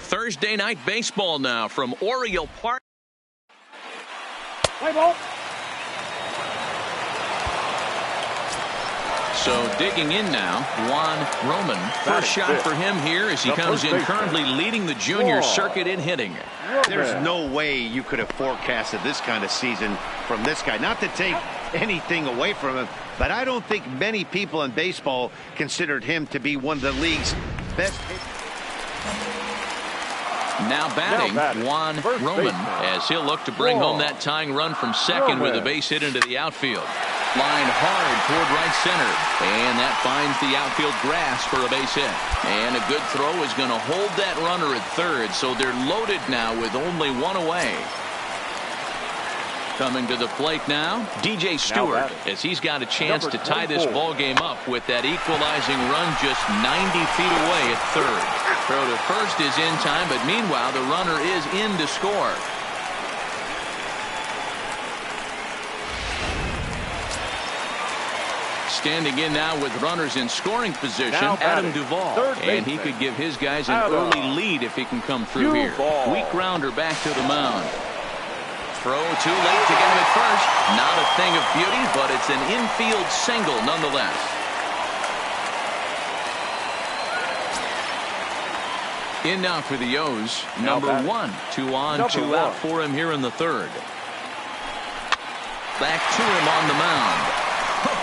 Thursday night baseball now from Oriole Park. Play ball. So digging in now, Juan Roman. First shot for him here as he comes in currently leading the junior circuit in hitting. There's no way you could have forecasted this kind of season from this guy. Not to take anything away from him, but I don't think many people in baseball considered him to be one of the league's best hitters. Now batting, Juan Roman, as he'll look to bring home that tying run from second with a base hit into the outfield. Line hard toward right center, and that finds the outfield grass for a base hit. And a good throw is going to hold that runner at third, so they're loaded now with only one away. Coming to the plate now, DJ Stewart, as he's got a chance to tie this ball game up with that equalizing run just 90 feet away at third. Throw to first is in time, but meanwhile the runner is in to score. Standing in now with runners in scoring position, Adam Duvall, and he could give his guys an early lead if he can come through here. Weak grounder back to the mound. Throw too late to get him at first. Not a thing of beauty, but it's an infield single nonetheless. In now for the O's, number 1. 2 on, 2 out for him here in the third. Back to him on the mound.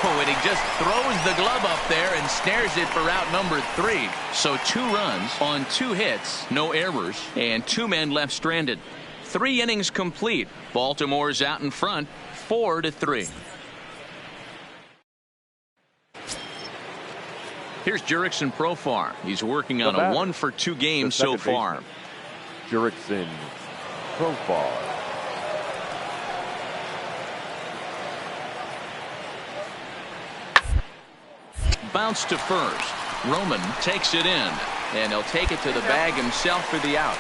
Oh, and he just throws the glove up there and snares it for out number 3. So 2 runs on 2 hits, no errors, and 2 men left stranded. 3 innings complete. Baltimore's out in front, 4-3. Here's Jurickson Profar. He's working on a 1-for-2 game so far. Jurickson Profar. Bounce to first. Roman takes it in, and he'll take it to the bag himself for the out.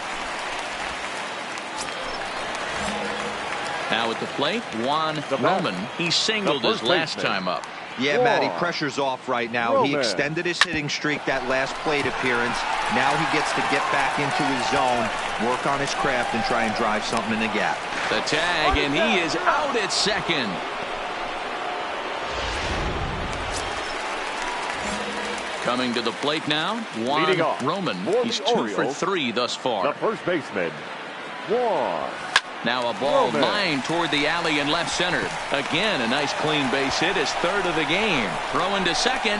Now at the plate, Juan Roman. He singled his last time up. Yeah, Matty, pressure's off right now. He extended his hitting streak that last plate appearance. Now he gets to get back into his zone, work on his craft, and try and drive something in the gap. The tag, and he is out at second. Coming to the plate now, Juan Roman. He's 2 for 3 thus far. The first baseman, Juan. Now a ball lined toward the alley and left center. Again, a nice clean base hit, his 3rd of the game. Throwing to second.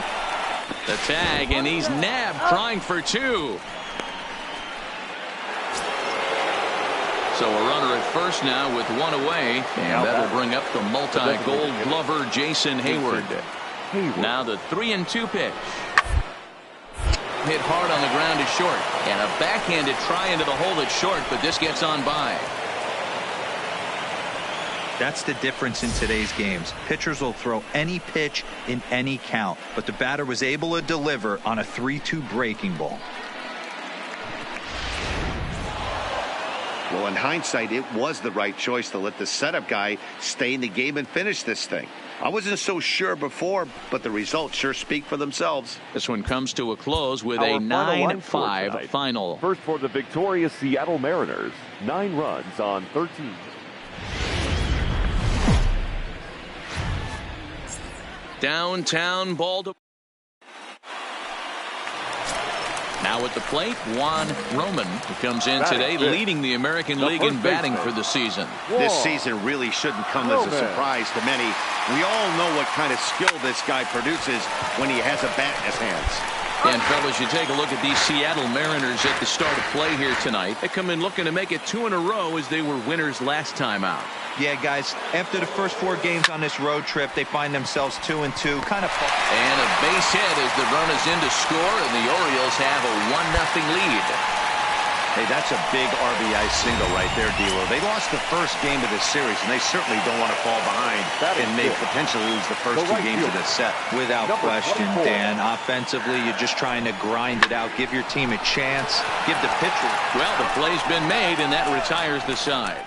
The tag, and he's nabbed, trying for 2. So a runner at first now with 1 away, and that'll bring up the multi-gold glover Jason Hayward. Now the 3-2 pitch. Hit hard on the ground is short, and a backhanded try into the hole at short, but this gets on by. That's the difference in today's games. Pitchers will throw any pitch in any count, but the batter was able to deliver on a 3-2 breaking ball. Well, in hindsight, it was the right choice to let the setup guy stay in the game and finish this thing. I wasn't so sure before, but the results sure speak for themselves. This one comes to a close with a 9-5 final. First for the victorious Seattle Mariners, 9 runs on 13. Downtown Baltimore. Now at the plate, Juan Roman, who comes in today leading the American League in batting for the season. This season really shouldn't come as a surprise to many. We all know what kind of skill this guy produces when he has a bat in his hands. And fellas, you take a look at these Seattle Mariners at the start of play here tonight. They come in looking to make it 2 in a row as they were winners last time out. Yeah, guys, after the first 4 games on this road trip, they find themselves 2-2, kind of. And a base hit as the run is in to score, and the Orioles have a 1-0 lead. Hey, that's a big RBI single right there, D'Lo. They lost the first game of this series, and they certainly don't want to fall behind and may potentially lose the first 2 games of this set. Without question, Dan. Offensively, you're just trying to grind it out, give your team a chance, give the pitcher. Well, the play's been made, and that retires the side.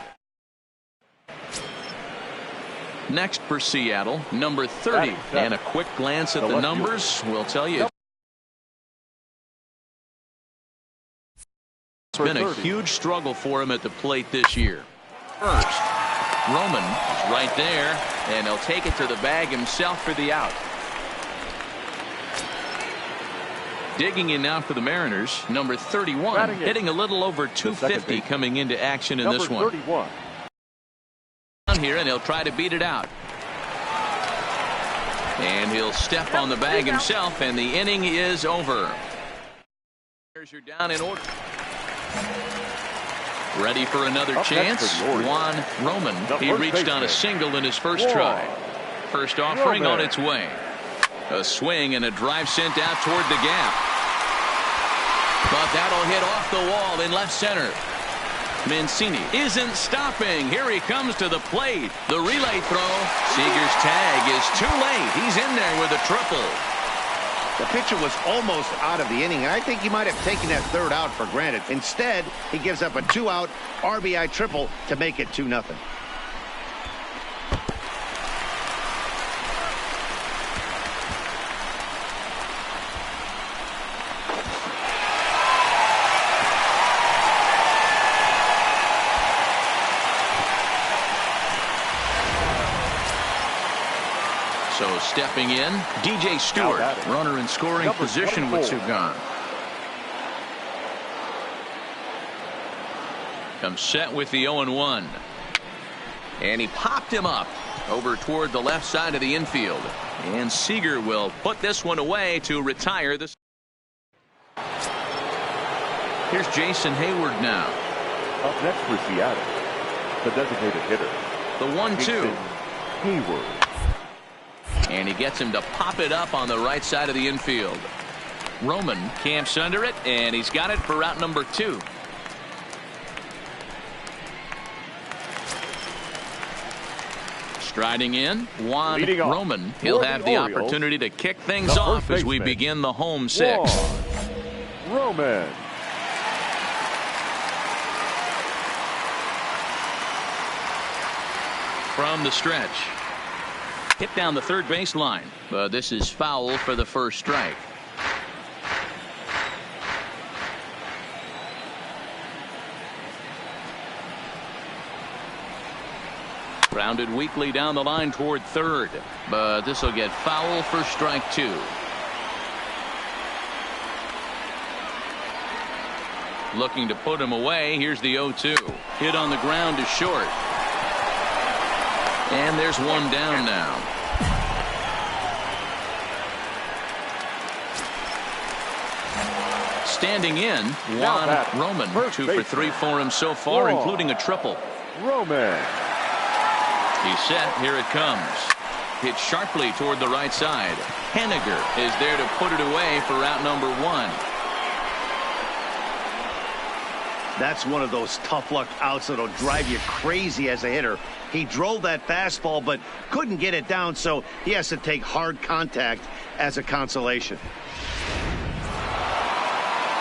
Next for Seattle, number 30. And a quick glance at the numbers will tell you it's been a huge struggle for him at the plate this year. First, Roman is right there, and he'll take it to the bag himself for the out. Digging in now for the Mariners, number 31, hitting a little over 250 coming into action in this one. Here, and he'll try to beat it out. And he'll step on the bag himself, and the inning is over. You're down in order. Ready for another chance. Juan Roman. He reached on a single in his first try. First offering on its way. A swing and a drive sent out toward the gap. But that'll hit off the wall in left center. Mancini isn't stopping. Here he comes to the plate. The relay throw. Seager's tag is too late. He's in there with a triple. The pitcher was almost out of the inning, and I think he might have taken that 3rd out for granted. Instead, he gives up a 2-out RBI triple to make it 2-0. So stepping in, DJ Stewart, runner in scoring position with 2 gone. Comes set with the 0-1. And he popped him up over toward the left side of the infield. And Seager will put this one away to retire this. Here's Jason Hayward now. Up next for Seattle, the designated hitter. The 1-2. Hayward. And he gets him to pop it up on the right side of the infield. Roman camps under it, and he's got it for route number 2. Striding in, Juan Roman. He'll have the opportunity to kick things off as we begin the home 6. Roman. From the stretch. Hit down the third baseline, but this is foul for the first strike. Grounded weakly down the line toward third, but this will get foul for strike 2. Looking to put him away. Here's the 0-2. Hit on the ground to short. And there's one down now. Standing in, Juan Roman. 2 for 3 for him so far, including a triple. Roman. He's set. Here it comes. Hit sharply toward the right side. Henniger is there to put it away for out number 1. That's one of those tough luck outs that'll drive you crazy as a hitter. He drove that fastball but couldn't get it down, so he has to take hard contact as a consolation.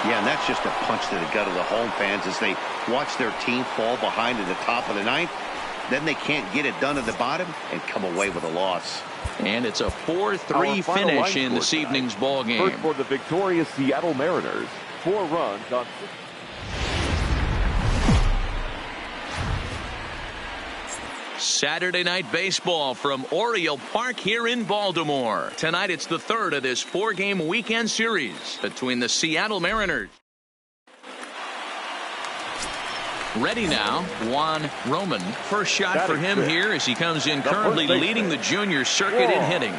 Yeah, and that's just a punch to the gut of the home fans as they watch their team fall behind in the top of the 9th. Then they can't get it done at the bottom and come away with a loss. And it's a 4-3 finish in this evening's ball game. First for the victorious Seattle Mariners. 4 runs on 6. Saturday night baseball from Oriole Park here in Baltimore. Tonight it's the third of this 4-game weekend series between the Seattle Mariners. Ready now, Juan Roman. First shot for him here as he comes in currently leading the junior circuit in hitting.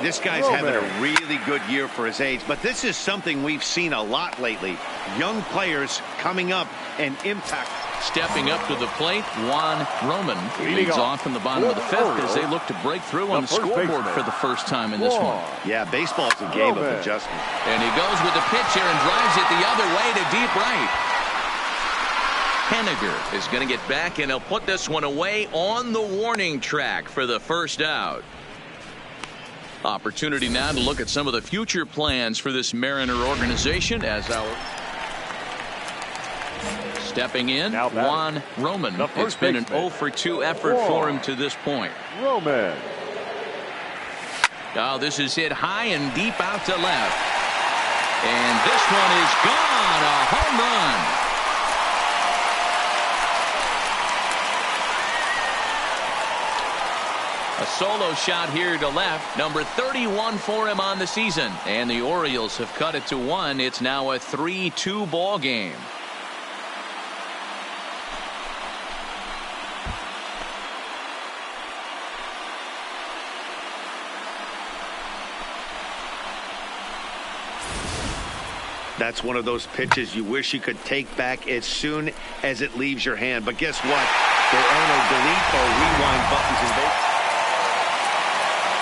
This guy's having a really good year for his age, but this is something we've seen a lot lately. Young players coming up and impact. Stepping up to the plate, Juan Roman leads off in the bottom of the fifth as they look to break through on the scoreboard for the first time in this one. Yeah, baseball is a game of adjustment. And he goes with the pitch here and drives it the other way to deep right. Henniger is going to get back, and he'll put this one away on the warning track for the first out. Opportunity now to look at some of the future plans for this Mariner organization as our stepping in, Juan Roman. It's been an 0-for-2 effort for him to this point. Roman. Oh, this is hit high and deep out to left. And this one is gone. A home run. A solo shot here to left. Number 31 for him on the season. And the Orioles have cut it to 1. It's now a 3-2 ball game. That's one of those pitches you wish you could take back as soon as it leaves your hand. But guess what? There are no delete or rewind buttons in baseball.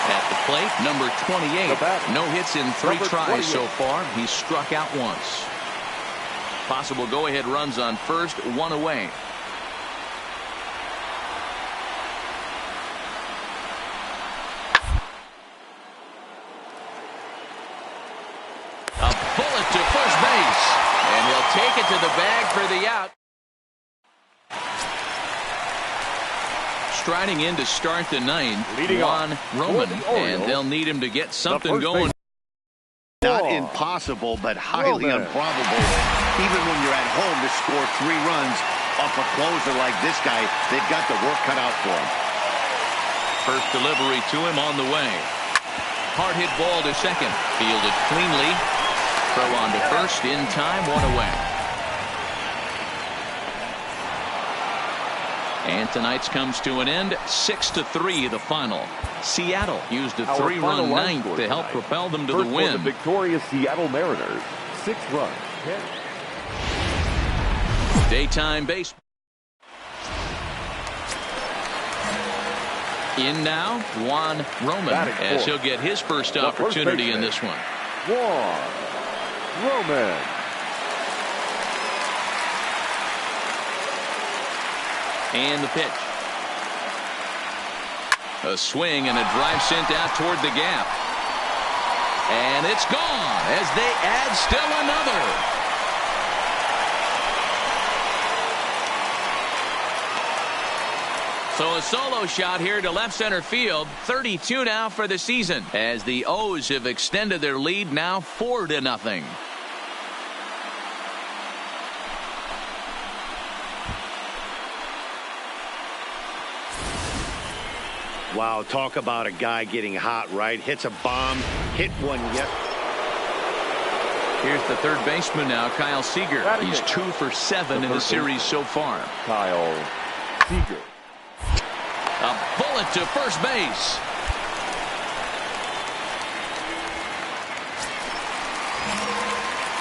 At the plate, number 28. No hits in 3 tries so far. He's struck out once. Possible go-ahead runs on first, 1 away. A bullet to first base. And he'll take it to the bag for the out. Striding in to start the 9th, Juan Roman, and they'll need him to get something going. Not impossible, but highly improbable. Even when you're at home to score 3 runs off a closer like this guy, they've got the work cut out for him. First delivery to him on the way. Hard hit ball to second. Fielded cleanly. Throw on to first in time, 1 away. And tonight's comes to an end, 6-3 the final. Seattle used a 3-run 9th to help propel them to the win. The victorious Seattle Mariners, 6 runs. Daytime baseball. In now, Juan Roman, as he'll get his first opportunity in this one. Juan Roman. And the pitch. A swing and a drive sent out toward the gap. And it's gone as they add still another. So a solo shot here to left center field. 32 now for the season as the O's have extended their lead now 4-0. Wow, talk about a guy getting hot, right? Hits a bomb, hit one yet. Here's the third baseman now, Kyle Seager. He's 2 for 7 in the series so far. Kyle Seager. A bullet to first base.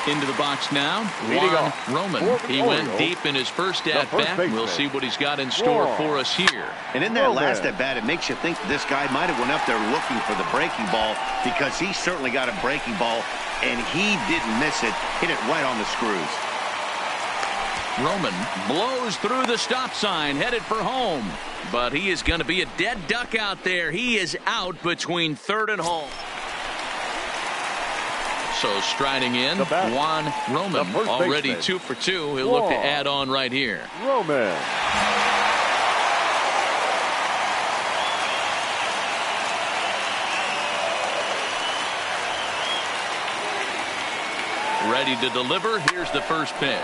Into the box now, Juan Roman. He went deep in his first at-bat. We'll see what he's got in store for us here. And in that last at-bat, it makes you think this guy might have went up there looking for the breaking ball, because he certainly got a breaking ball, and he didn't miss it. Hit it right on the screws. Roman blows through the stop sign, headed for home. But he is going to be a dead duck out there. He is out between third and home. So striding in, Juan Roman, already 2 for 2. He'll look to add on right here. Roman. Ready to deliver. Here's the first pitch.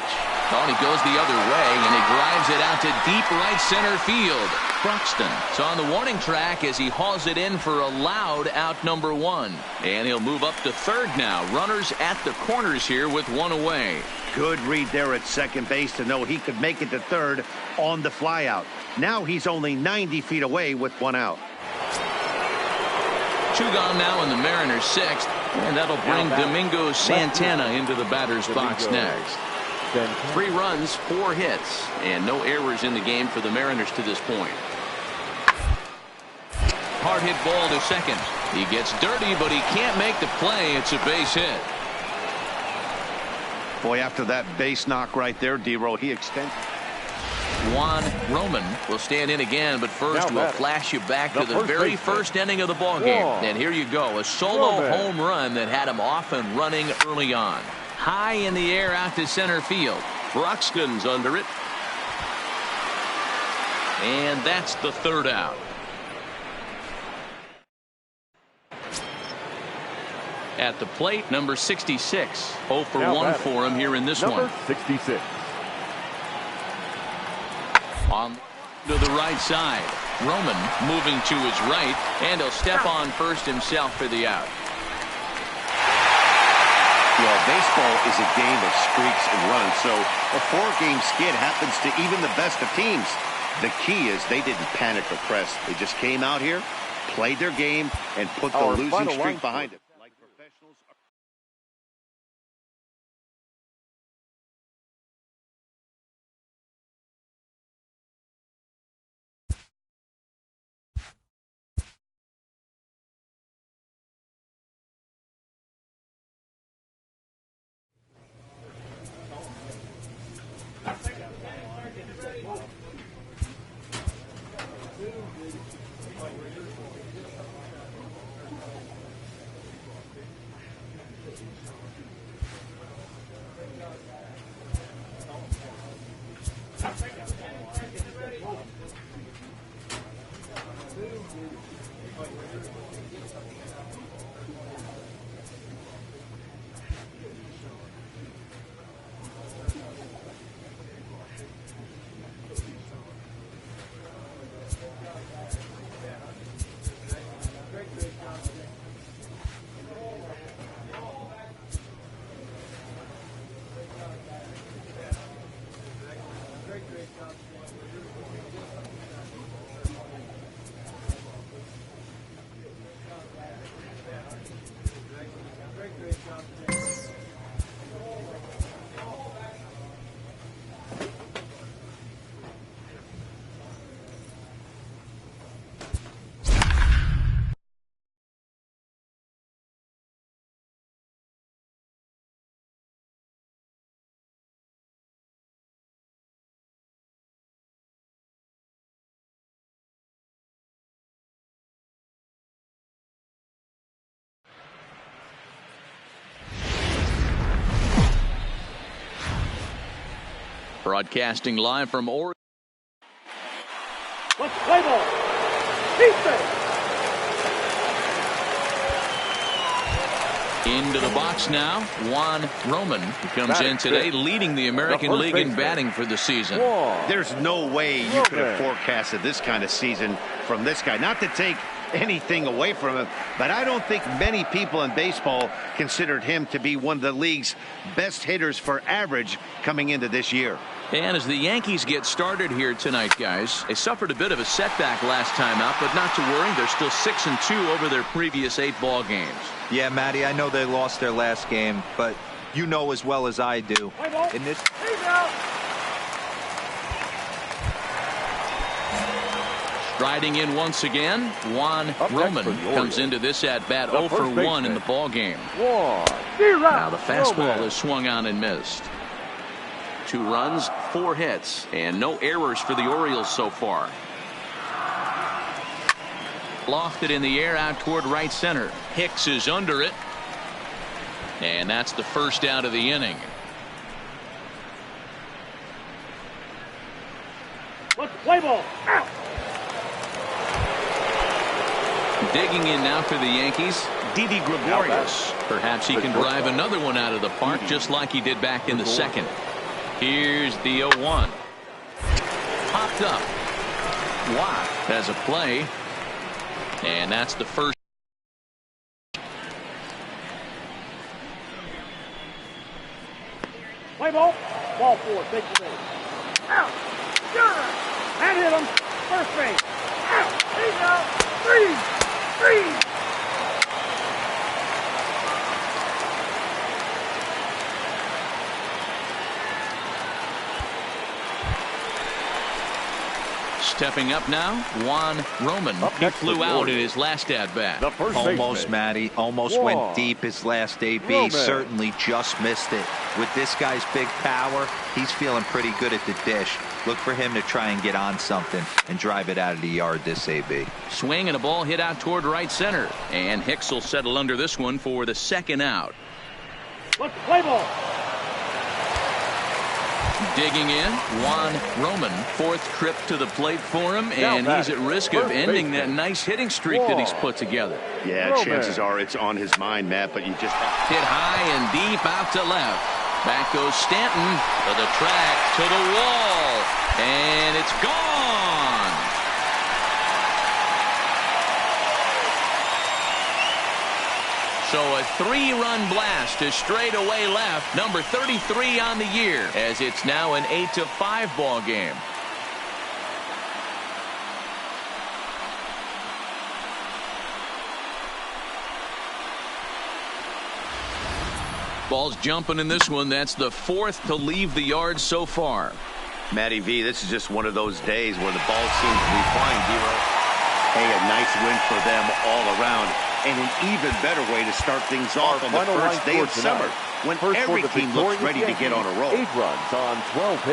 Oh, and he goes the other way, and he drives it out to deep right center field. Buxton. So on the warning track as he hauls it in for a loud out number 1. And he'll move up to third now. Runners at the corners here with one away. Good read there at second base to know he could make it to third on the flyout. Now he's only 90 feet away with one out. 2 gone now in the Mariners' 6th. And that'll bring Domingo Santana into the batter's box next. 3 runs, 4 hits, and no errors in the game for the Mariners to this point. Hard hit ball to second. He gets dirty, but he can't make the play. It's a base hit. Boy, after that base knock right there, D-Roll, he extends. Juan Roman will stand in again, but first we'll flash you back to the very first inning of the ball game. And here you go, a solo home run that had him off and running early on. High in the air out to center field. Buxton's under it. And that's the third out. At the plate, number 66. 0 for 1 for him here in this one. Number 66. On to the right side. Roman moving to his right, and he'll step on first himself for the out. Well, baseball is a game of streaks and runs, so a 4-game skid happens to even the best of teams. The key is they didn't panic or press. They just came out here, played their game, and put the losing streak behind it. Like professionals. Broadcasting live from Oregon. Let's play ball. Defense. Into the box now, Juan Roman comes in today leading the American League in batting for the season. There's no way you could have forecasted this kind of season from this guy. Not to take anything away from him, but I don't think many people in baseball considered him to be one of the league's best hitters for average coming into this year. And as the Yankees get started here tonight, guys, they suffered a bit of a setback last time out, but not to worry, they're still 6-2 over their previous 8 ball games. Yeah, Matty, I know they lost their last game, but you know as well as I do. In this Striding in once again, Juan Roman comes into this at bat 0 for 1 in the ball game. Now the fastball is swung on and missed. 2 runs, 4 hits, and no errors for the Orioles so far. Lofted in the air out toward right center. Hicks is under it. And that's the first out of the inning. Let's play ball. Out. Digging in now for the Yankees, Didi Gregorius. Perhaps he can drive another one out of the park just like he did back in the second. Here's the 0-1. Popped up. Watt has a play. And that's the first. Play ball. Ball 4. Take the base. Out. Sure. And hit him. First base. Out. He's out. 3. Stepping up now, Juan Roman. He flew out in his last at-bat. Almost, Matty. Almost went deep his last AB. Certainly just missed it. With this guy's big power, he's feeling pretty good at the dish. Look for him to try and get on something and drive it out of the yard this AB. Swing and a ball hit out toward right center. And Hicks will settle under this one for the second out. Let's play ball. Digging in, Juan Roman. Fourth trip to the plate for him, and he's at risk of ending that nice hitting streak that he's put together. Yeah, chances are it's on his mind, Matt, but you just hit high and deep out to left. Back goes Stanton to the track, to the wall, and it's gone. So a 3-run blast to straightaway left, number 33 on the year, as it's now an 8-5 ball game. Ball's jumping in this one. That's the 4th to leave the yard so far. Matty V, this is just one of those days where the ball seems to be flying, Hero. Hey, a nice win for them all around. And an even better way to start things off on the first day of summer, when every team looks ready to get on a roll. 8 runs on 12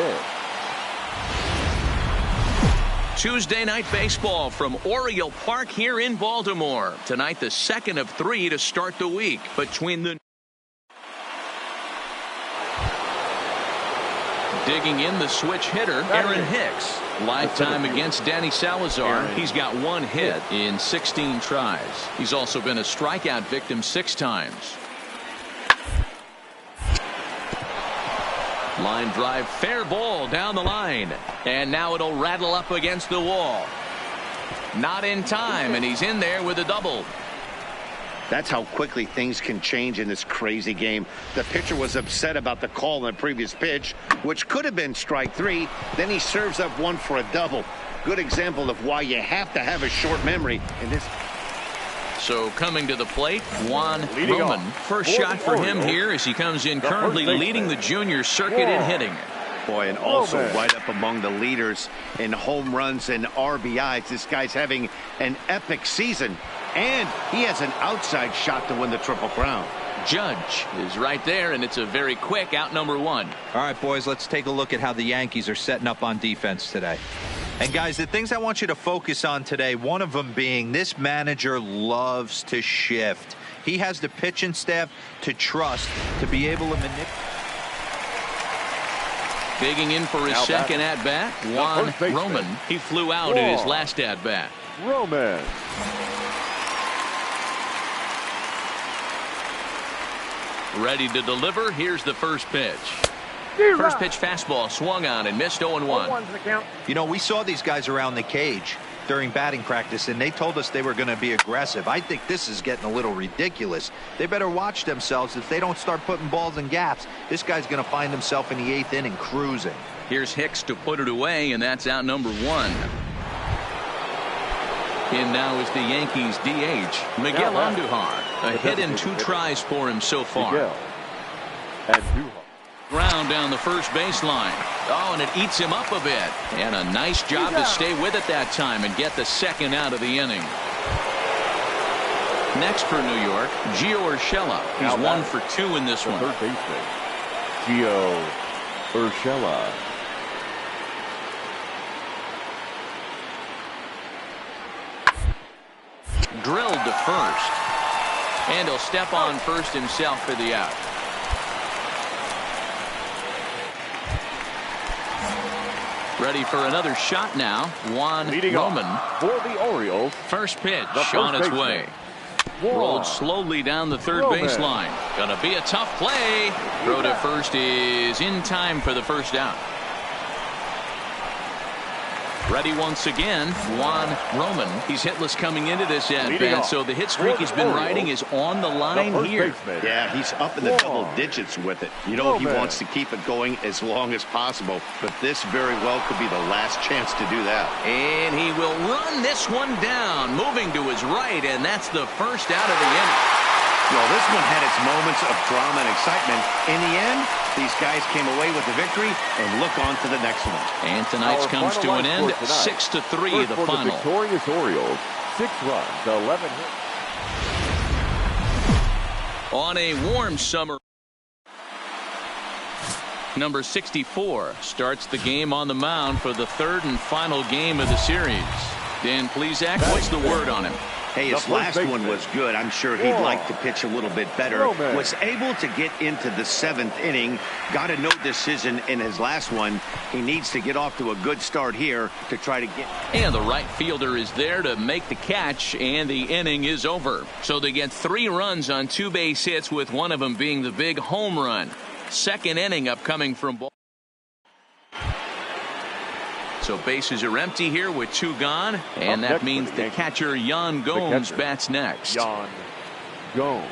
hits. Tuesday night baseball from Oriole Park here in Baltimore. Tonight, the 2nd of 3 to start the week between the. Digging in, the switch hitter, Aaron Hicks. Lifetime against Danny Salazar. He's got 1 hit in 16 tries. He's also been a strikeout victim 6 times. Line drive, fair ball down the line. And now it'll rattle up against the wall. Not in time, and he's in there with a double. That's how quickly things can change in this crazy game. The pitcher was upset about the call on the previous pitch, which could have been strike 3. Then he serves up 1 for a double. Good example of why you have to have a short memory in this. So coming to the plate, Juan Roman. First shot for him here as he comes in currently leading the junior circuit in hitting. Boy, and also right up among the leaders in home runs and RBIs. This guy's having an epic season. And he has an outside shot to win the Triple Crown. Judge is right there, and it's a very quick out number 1. All right, boys, let's take a look at how the Yankees are setting up on defense today. And, guys, the things I want you to focus on today, one of them being this manager loves to shift. He has the pitching staff to trust to be able to manipulate. Digging in for his second at-bat, Juan Roman. He flew out in his last at-bat. Roman. Ready to deliver. Here's the first pitch. First pitch fastball swung on and missed 0-1. You know, we saw these guys around the cage during batting practice, and they told us they were going to be aggressive. I think this is getting a little ridiculous. They better watch themselves. If they don't start putting balls in gaps, this guy's going to find himself in the 8th inning cruising. Here's Hicks to put it away, and that's out number 1. In now is the Yankees DH, Miguel Andujar. A hit in 2 tries for him so far. Ground down the first baseline. Oh, and it eats him up a bit. And a nice job to stay with it that time and get the second out of the inning. Next for New York, Gio Urshela. He's 1 for 2 in this one. Third baseman, Gio Urshela. Drilled to first. And he'll step on first himself for the out. Ready for another shot now. Juan Roman. For the Orioles. First pitch on its way. Rolled slowly down the third baseline. Gonna be a tough play. Throw to first is in time for the first out. Ready once again, Juan Roman. He's hitless coming into this at-bat, so the hit streak he's been riding is on the line here. Yeah, he's up in the double digits with it. You know, he wants to keep it going as long as possible, but this very well could be the last chance to do that. And he will run this one down, moving to his right, and that's the first out of the inning. Well, this one had its moments of drama and excitement. In the end, these guys came away with the victory and look on to the next one. And tonight's comes to an end, 6-3 the final. The victorious Orioles, 6 runs, 11 hits. On a warm summer, number 64 starts the game on the mound for the third and final game of the series. Dan Plesac, what's the word on him? Hey, his last one was good. I'm sure he'd like to pitch a little bit better. Was able to get into the 7th inning. Got a no decision in his last one. He needs to get off to a good start here to try to get. And the right fielder is there to make the catch, and the inning is over. So they get 3 runs on 2 base hits, with one of them being the big home run. Second inning upcoming from ball. So bases are empty here with 2 gone, and that means the catcher Yan Gomes bats next. Yan Gomes.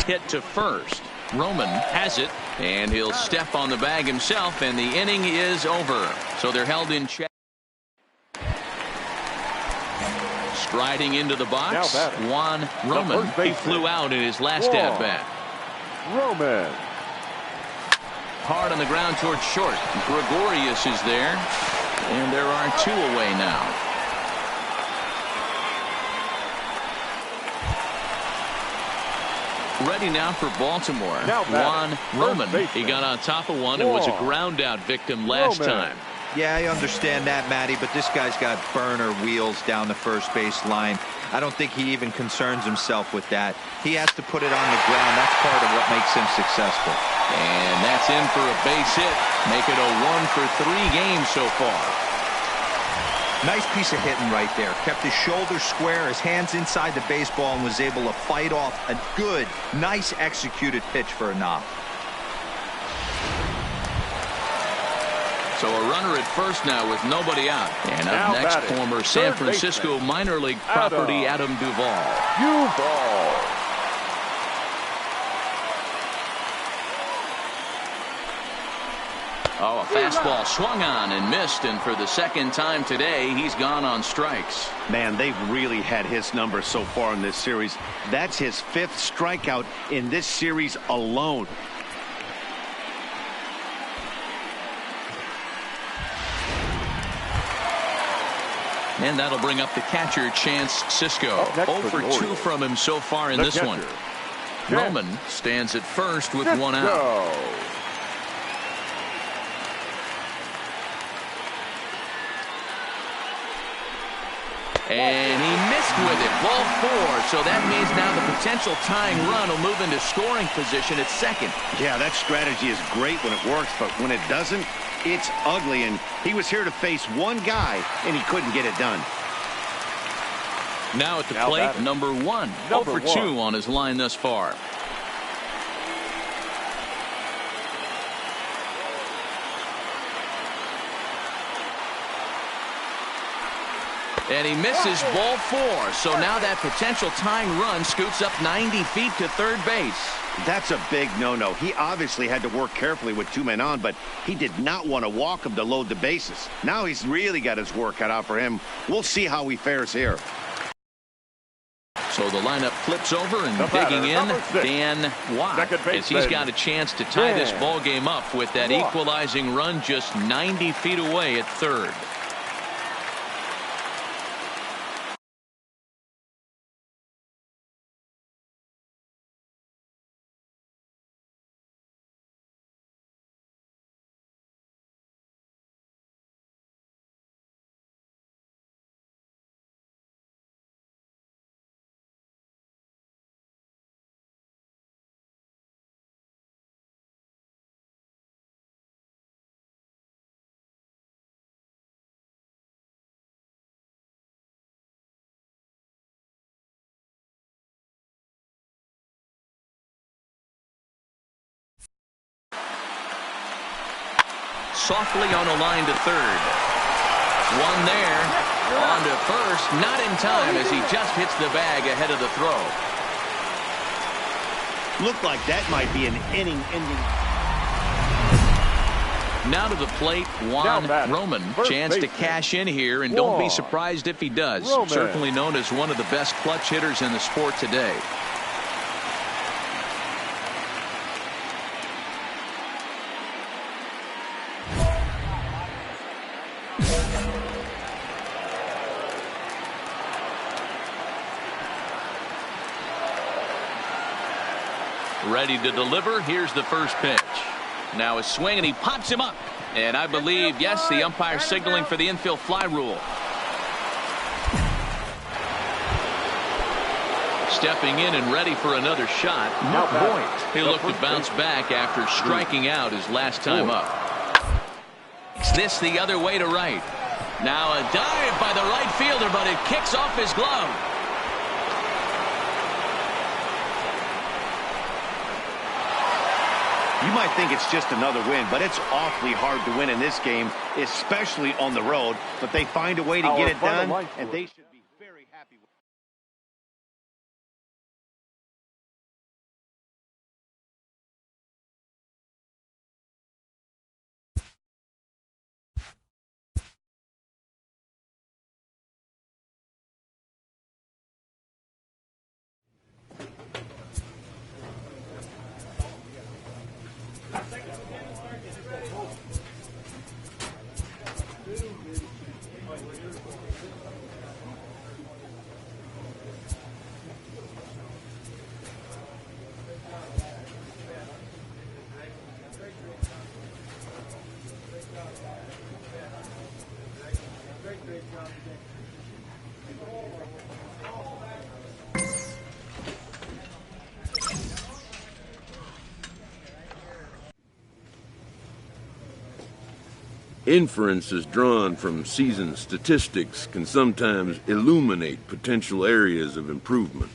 Hit to first. Roman has it, and he'll step on the bag himself, and the inning is over. So they're held in check. Striding into the box, Juan Roman. He flew out in his last at-bat. Roman. Hard on the ground towards short. Gregorius is there, and there are 2 away now. Ready now for Baltimore. Juan Roman. He got on top of one and was a ground out victim last time. Yeah, I understand that, Matty, but this guy's got burner wheels down the first base line. I don't think he even concerns himself with that. He has to put it on the ground. That's part of what makes him successful. And that's in for a base hit. Make it a 1 for 3 games so far. Nice piece of hitting right there. Kept his shoulders square, his hands inside the baseball, and was able to fight off a good, nice executed pitch for a knock. So a runner at first now with nobody out. And up next, former San Francisco minor league property Adam Duvall. Oh, a fastball swung on and missed, and for the second time today, he's gone on strikes. Man, they've really had his number so far in this series. That's his 5th strikeout in this series alone. And that'll bring up the catcher, Chance Sisco. 0 for 2 from him so far in this one. Roman stands at first with 1 out. And he missed with it. Ball 4. So that means now the potential tying run will move into scoring position at second. Yeah, that strategy is great when it works, but when it doesn't, it's ugly. And he was here to face one guy, and he couldn't get it done. Now at the plate, number 1. 0 for 2 on his line thus far. And he misses ball 4. So now that potential tying run scoots up 90 feet to third base. That's a big no-no. He obviously had to work carefully with 2 men on, but he did not want to walk him to load the bases. Now he's really got his work cut out for him. We'll see how he fares here. So the lineup flips over, and digging in, Dan Watt, as he's got a chance to tie this ball game up with that equalizing run just 90 feet away at third. Softly on a line to third. One there. On to first. Not in time as he just hits the bag ahead of the throw. Looked like that might be an inning ending. Now to the plate, Juan Roman. Chance to cash in here, and don't be surprised if he does. Certainly known as one of the best clutch hitters in the sport today. Ready to deliver. Here's the first pitch. Now a swing, and he pops him up. And I believe, yes, the umpire signaling for the infield fly rule. Stepping in and ready for another shot. No point. He'll look to bounce back after striking out his last time up. This the other way to right. Now a dive by the right fielder, but it kicks off his glove. You might think it's just another win, but it's awfully hard to win in this game, especially on the road. But they find a way to get it done, and they should be very happy with it. Inferences drawn from season statistics can sometimes illuminate potential areas of improvement.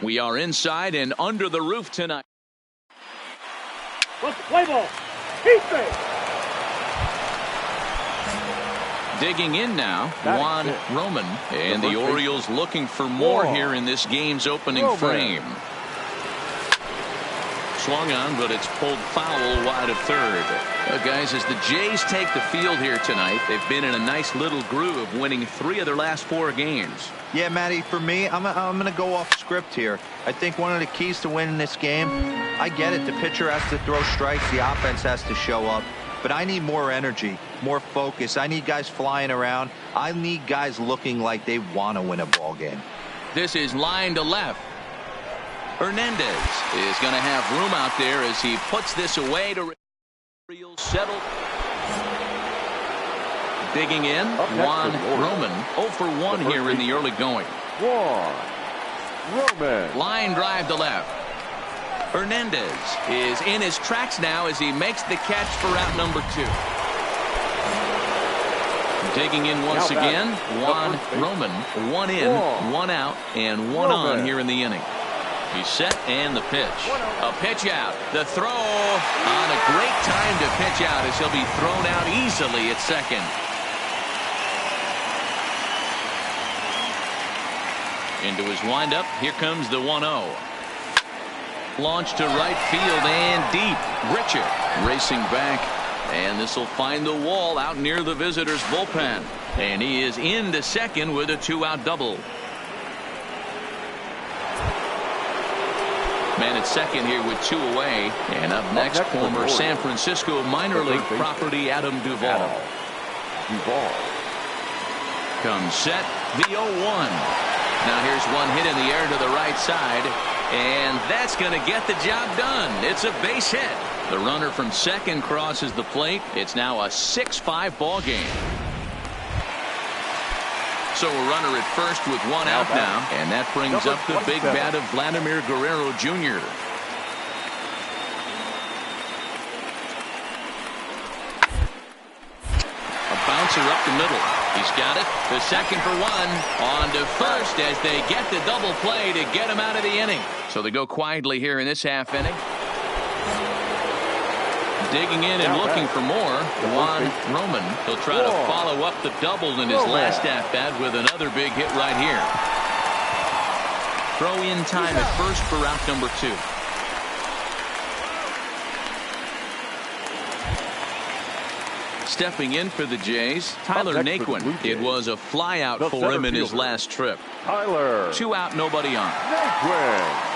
We are inside and under the roof tonight. Let's play ball. Keep it. Digging in now, Juan Roman. And the Orioles looking for more here in this game's opening frame. Swung on, but it's pulled foul wide of third. Guys, as the Jays take the field here tonight, they've been in a nice little groove, winning 3 of their last 4 games. Yeah, Matty, for me, I'm going to go off script here. I think one of the keys to winning this game, I get it, the pitcher has to throw strikes, the offense has to show up, but I need more energy, more focus. I need guys flying around. I need guys looking like they want to win a ball game. This is line to left. Hernandez is going to have room out there as he puts this away to settle. Digging in, Juan Roman, 0 for 1 here in the early going. Roman. Line drive to left. Hernandez is in his tracks now as he makes the catch for out number 2. Digging in once again, Juan Roman, 1 in, 1 out, and 1 on here in the inning. He's set, and the pitch. A pitch out. The throw on a great time to pitch out as he'll be thrown out easily at second. Into his windup. Here comes the 1-0. Launch to right field and deep. Richard racing back. And this will find the wall out near the visitors' bullpen. And he is into second with a 2-out double. Man at second here with 2 away. And up next, former San Francisco minor league property Adam Duvall. Comes set, the 0-1. Now here's one hit in the air to the right side. And that's going to get the job done. It's a base hit. The runner from second crosses the plate. It's now a 6-5 ball game. So a runner at first with one out now. And that brings up the big bat of Vladimir Guerrero Jr. A bouncer up the middle. He's got it. The second for one. On to first as they get the double play to get him out of the inning. So they go quietly here in this half inning. Digging in and looking for more. Juan Roman. He'll try to follow up the double in his last at-bat with another big hit right here. Throw in time at first for out number 2. Stepping in for the Jays, Tyler Naquin. It was a fly out for him in his last trip. Tyler. 2 out, nobody on. Naquin.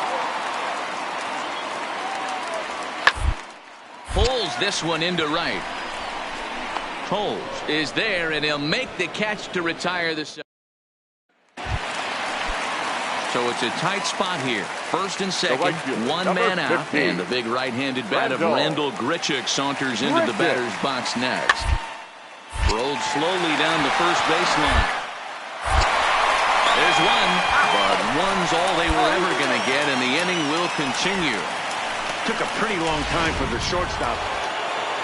Pulls this one into right. Coles is there, and he'll make the catch to retire the. So it's a tight spot here. First and second, one man out, 15. And the big right-handed bat of Randall Grichuk saunters into the batter's box next. Rolled slowly down the first baseline. There's one, but one's all they were ever going to get, and the inning will continue. Took a pretty long time for the shortstop.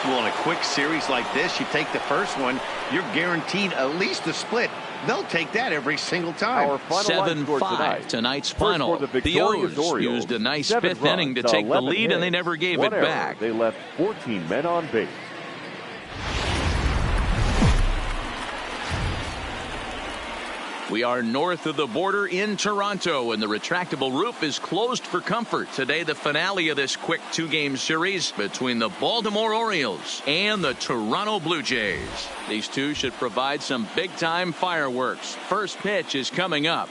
Well, in a quick series like this, you take the first one, you're guaranteed at least a split. They'll take that every single time. 7-5 tonight's final. The O's used a nice 5th inning to take the lead, and they never gave it back. They left 14 men on base. We are north of the border in Toronto, and the retractable roof is closed for comfort. Today, the finale of this quick 2-game series between the Baltimore Orioles and the Toronto Blue Jays. These two should provide some big-time fireworks. First pitch is coming up.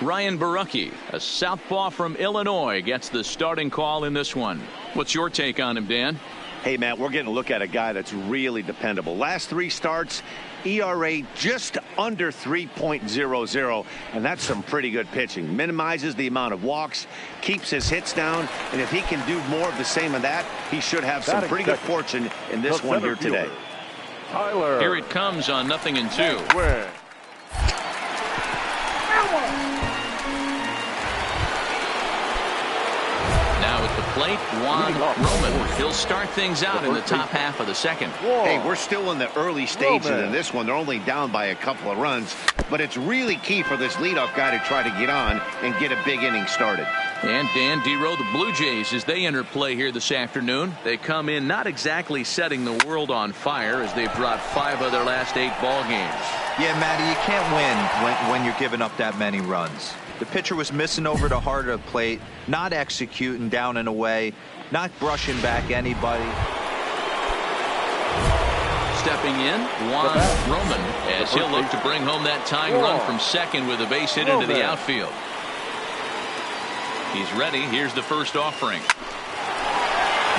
Ryan Barucki, a southpaw from Illinois, gets the starting call in this one. What's your take on him, Dan? Hey, Matt, we're getting a look at a guy that's really dependable. Last 3 starts, ERA just under 3.00, and that's some pretty good pitching. Minimizes the amount of walks, keeps his hits down, and if he can do more of the same of that, he should have some pretty good fortune in this one here today. Tyler. Here it comes on 0-2. Now at the plate, Juan Roman. He'll start things out in the top half of the second. Hey, we're still in the early stages of this one. They're only down by a couple of runs, but it's really key for this leadoff guy to try to get on and get a big inning started. And Dan Dero, the Blue Jays, as they enter play here this afternoon, they come in not exactly setting the world on fire as they've dropped 5 of their last 8 ball games. Yeah, Matty, you can't win when you're giving up that many runs. The pitcher was missing over the heart of the plate, not executing down and away, not brushing back anybody. Stepping in, Juan Roman, as he'll look to bring home that tying run from second with a base hit into the outfield. He's ready. Here's the first offering.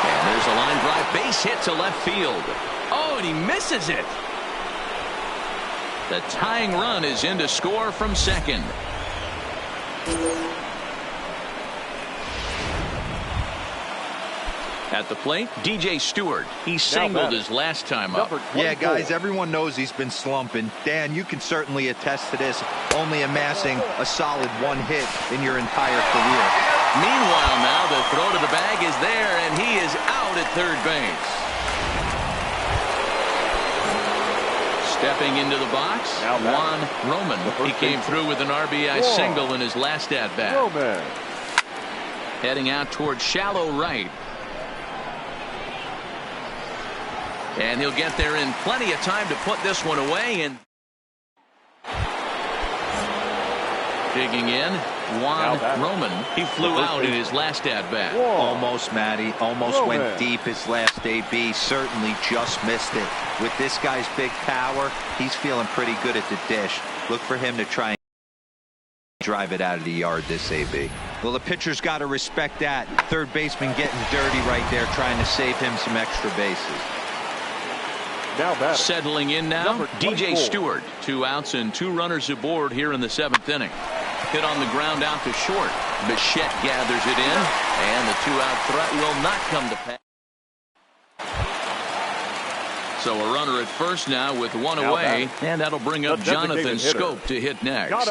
And there's a line drive base hit to left field. Oh, and he misses it. The tying run is in to score from second. At the plate, DJ Stewart. He singled his last time up. Yeah, guys, everyone knows he's been slumping. Dan, you can certainly attest to this, only amassing a solid 1 hit in your entire career. Meanwhile, now the throw to the bag is there, and he is out at third base. Stepping into the box, Juan Roman. He came through with an RBI single in his last at-bat. Heading out towards shallow right. And he'll get there in plenty of time to put this one away. And digging in, Juan Roman. He flew out in his last at-bat. Almost, Matty. Almost went deep his last AB. Certainly just missed it. With this guy's big power, he's feeling pretty good at the dish. Look for him to try and drive it out of the yard this AB. Well, the pitcher's got to respect that. Third baseman getting dirty right there, trying to save him some extra bases. Settling in now, DJ Stewart. 2 outs and 2 runners aboard here in the 7th inning. Hit on the ground out to short. Bichette gathers it in, and the 2-out threat will not come to pass. So a runner at first now with one away, and that'll bring up Jonathan Scope to hit next. Here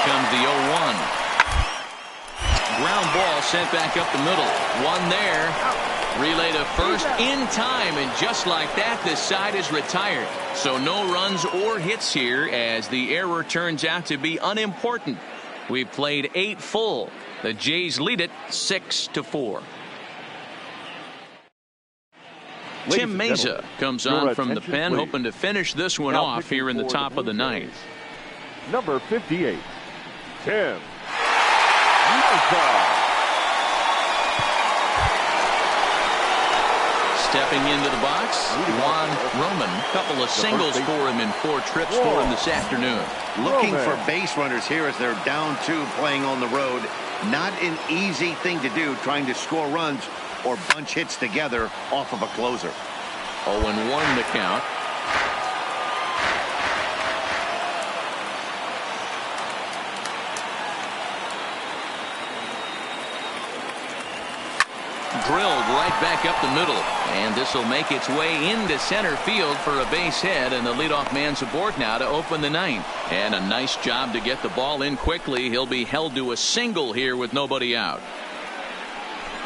comes the 0-1. Ground ball sent back up the middle. One there. Relay to first in time, and just like that, this side is retired. So no runs or hits here, as the error turns out to be unimportant. We've played 8 full. The Jays lead it 6-4. Tim Meza comes on from the pen, hoping to finish this one off here in the top of the 9th. Number 58, Tim Meza. Stepping into the box, Juan Roman. Couple of singles for him in 4 trips for him this afternoon. Looking for base runners here as they're down 2 playing on the road. Not an easy thing to do, trying to score runs or bunch hits together off of a closer. 0-1 the count. Drilled right back up the middle, and this will make its way into center field for a base hit, and the leadoff man's aboard now to open the 9th. And a nice job to get the ball in quickly. He'll be held to a single here with nobody out.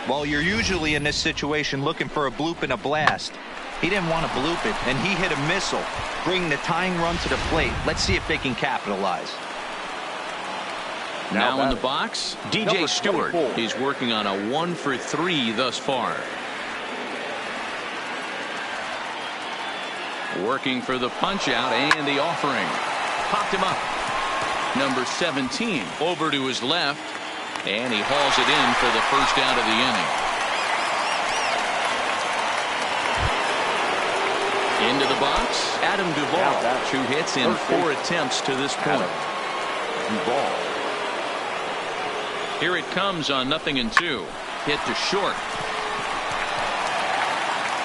Well, you're usually in this situation looking for a bloop and a blast. He didn't want to bloop it, and he hit a missile, bringing the tying run to the plate. Let's see if they can capitalize. Now in the box, DJ Stewart. He's working on a 1 for 3 thus far. Working for the punch out and the offering. Popped him up. Number 17 over to his left, and he hauls it in for the first out of the inning. Into the box, Adam Duvall. 2 hits in 4 attempts to this point. Duvall. Here it comes on 0-2. Hit to short.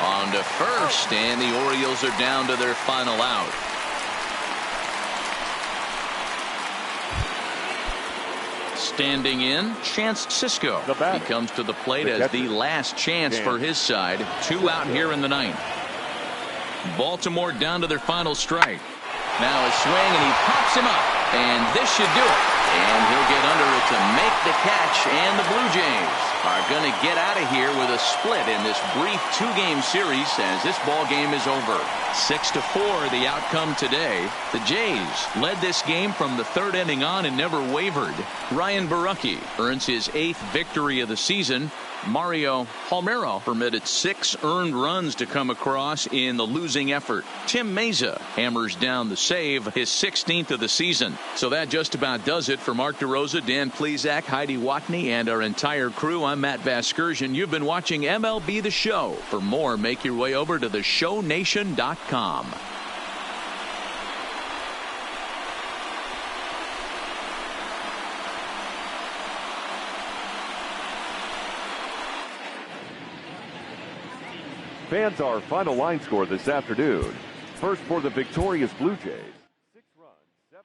On to first, and the Orioles are down to their final out. Standing in, Chance Sisco. He comes to the plate as the last chance for his side. 2 out here in the 9th. Baltimore down to their final strike. Now a swing, and he pops him up. And this should do it. And he'll get under it to make the catch. And the Blue Jays are going to get out of here with a split in this brief 2-game series as this ball game is over. 6-4 the outcome today. The Jays led this game from the 3rd inning on and never wavered. Ryan Borucki earns his 8th victory of the season. Mario Palmeiro permitted 6 earned runs to come across in the losing effort. Tim Meza hammers down the save, his 16th of the season. So that just about does it for Mark DeRosa, Dan Plesac, Heidi Watney, and our entire crew. I'm Matt Vasgersian. You've been watching MLB The Show. For more, make your way over to theshownation.com. Fans, our final line score this afternoon. First for the victorious Blue Jays. 6 runs, 7.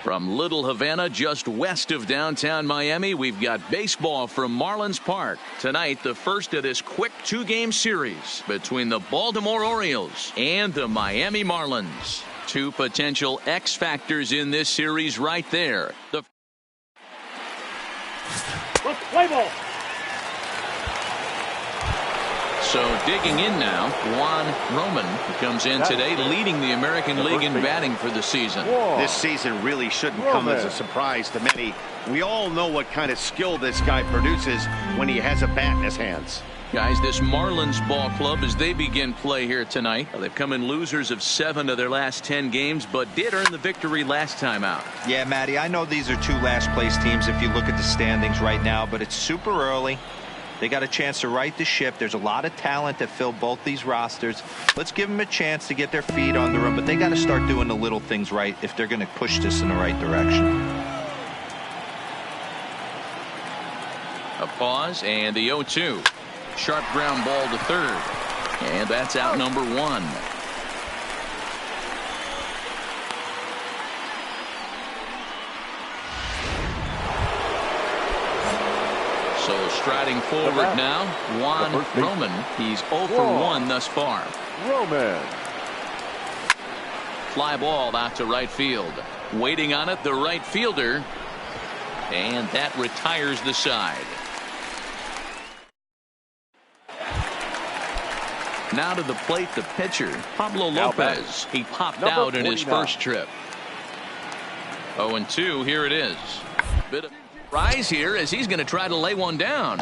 From Little Havana, just west of downtown Miami, we've got baseball from Marlins Park. Tonight, the first of this quick two-game series between the Baltimore Orioles and the Miami Marlins. Two potential X factors in this series right there. Play ball. So digging in now, Juan Roman comes in today leading the American League in batting for the season. This season really shouldn't come as a surprise to many. We all know what kind of skill this guy produces when he has a bat in his hands. Guys, this Marlins ball club, as they begin play here tonight, they've come in losers of 7 of their last 10 games, but did earn the victory last time out. Yeah, Matty, I know these are two last place teams if you look at the standings right now, but it's super early. They got a chance to right the ship. There's a lot of talent that fill both these rosters. Let's give them a chance to get their feet under them, but they got to start doing the little things right if they're going to push this in the right direction. A pause and the 0-2. Sharp ground ball to third. And that's out number 1. So striding forward now, Juan Roman. He's 0 for 1 thus far. Roman. Fly ball out to right field. Waiting on it, the right fielder. And that retires the side. Now to the plate, the pitcher, Pablo Lopez. He popped out in his first trip. 0-2, here it is. Bit of rise here as he's going to try to lay one down.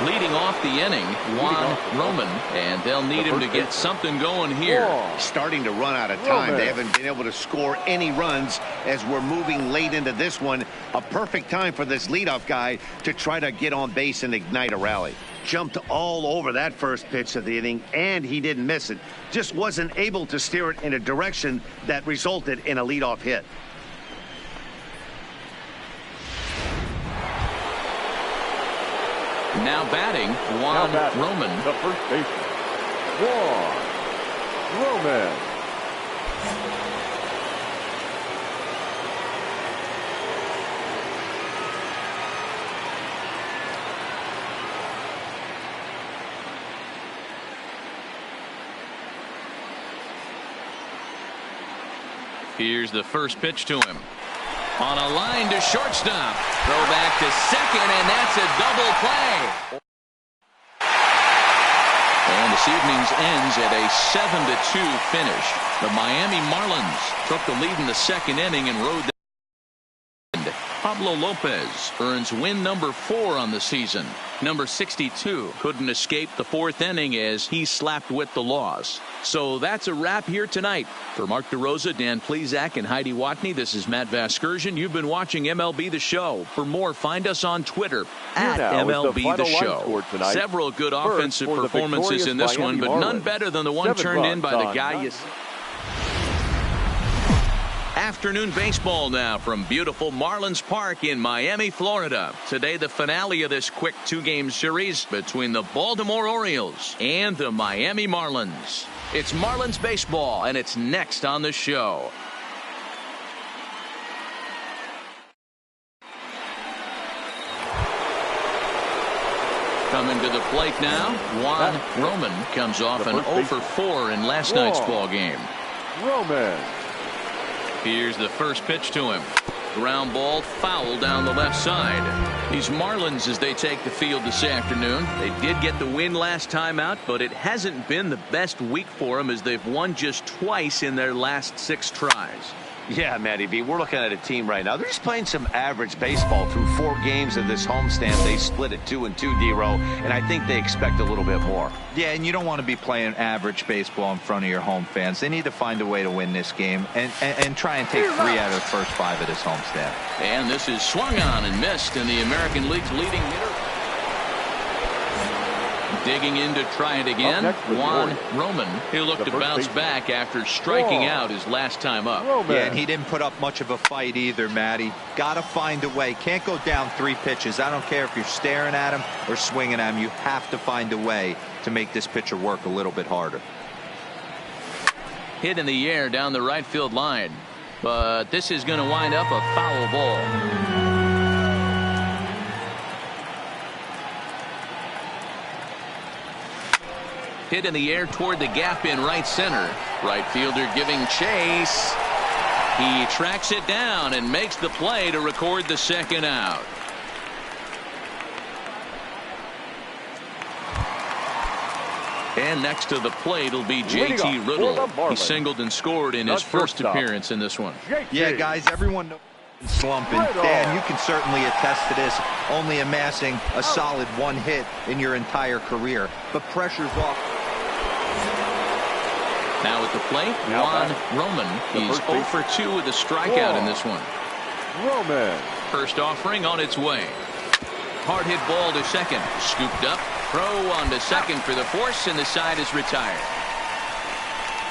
Leading off the inning, Juan Roman, and they'll need him to get something going here. Starting to run out of time. They haven't been able to score any runs as we're moving late into this one. A perfect time for this leadoff guy to try to get on base and ignite a rally. jumped all over that first pitch of the inning, and he didn't miss it. Just wasn't able to steer it in a direction that resulted in a leadoff hit. Now batting, Juan Roman. The first baseman, Juan Roman. Here's the first pitch to him. On a line to shortstop. Throw back to second, and that's a double play. And this evening's ends at a 7-2 finish. The Miami Marlins took the lead in the second inning and rode the end. Pablo Lopez earns win number 4 on the season. Number 62 couldn't escape the fourth inning as he slapped with the loss. So that's a wrap here tonight. For Mark DeRosa, Dan Plesac, and Heidi Watney, this is Matt Vasgersian. You've been watching MLB The Show. For more, find us on Twitter at MLB The Show. Several good offensive performances in this one, but none better than the one turned in by the guy you see. Afternoon baseball now from beautiful Marlins Park in Miami, Florida. Today, the finale of this quick 2-game series between the Baltimore Orioles and the Miami Marlins. It's Marlins baseball, and it's next on the show. Coming to the plate now, Juan Roman comes off an 0 for 4 in last night's ball game. Roman. Here's the first pitch to him. Ground ball foul down the left side. These Marlins, as they take the field this afternoon, they did get the win last time out, but it hasn't been the best week for them as they've won just twice in their last 6 tries. Yeah, Matty B, we're looking at a team right now. They're just playing some average baseball through 4 games of this homestand. They split it 2-2, D-Row, and I think they expect a little bit more. Yeah, and you don't want to be playing average baseball in front of your home fans. They need to find a way to win this game and try and take 3 out of the first 5 of this homestand. And this is swung on and missed, in the American League's leading hitter. Digging in to try it again, Juan Roman. He'll look to bounce back after striking out his last time up. Yeah, and he didn't put up much of a fight either, Matty. Got to find a way. Can't go down 3 pitches. I don't care if you're staring at him or swinging at him. You have to find a way to make this pitcher work a little bit harder. Hit in the air down the right field line. But this is going to wind up a foul ball. Hit in the air toward the gap in right center. Right fielder giving chase. He tracks it down and makes the play to record the second out. And next to the plate will be J.T. Riddle. He singled and scored in his first appearance in this one. Yeah, guys, everyone knows slumping. Dan, you can certainly attest to this, only amassing a solid 1 hit in your entire career. But pressure's off. Now at the plate, Juan Roman. He's 0 for 2 with a strikeout in this one. Roman. First offering on its way. Hard hit ball to second. Scooped up. Throw on to second for the force, and the side is retired.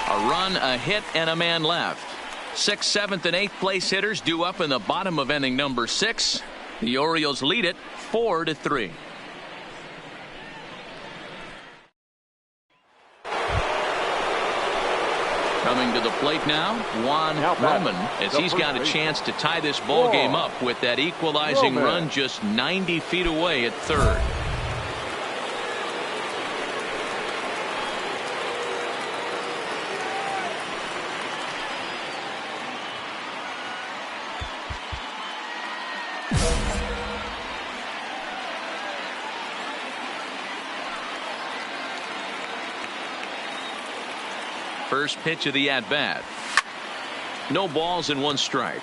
A run, a hit, and a man left. 6th, 7th, and 8th place hitters due up in the bottom of inning number 6. The Orioles lead it 4-3. Coming to the plate now, Juan Roman, as he's got a chance to tie this ball game up with that equalizing run just 90 feet away at third. First pitch of the at-bat. No balls and 1 strike.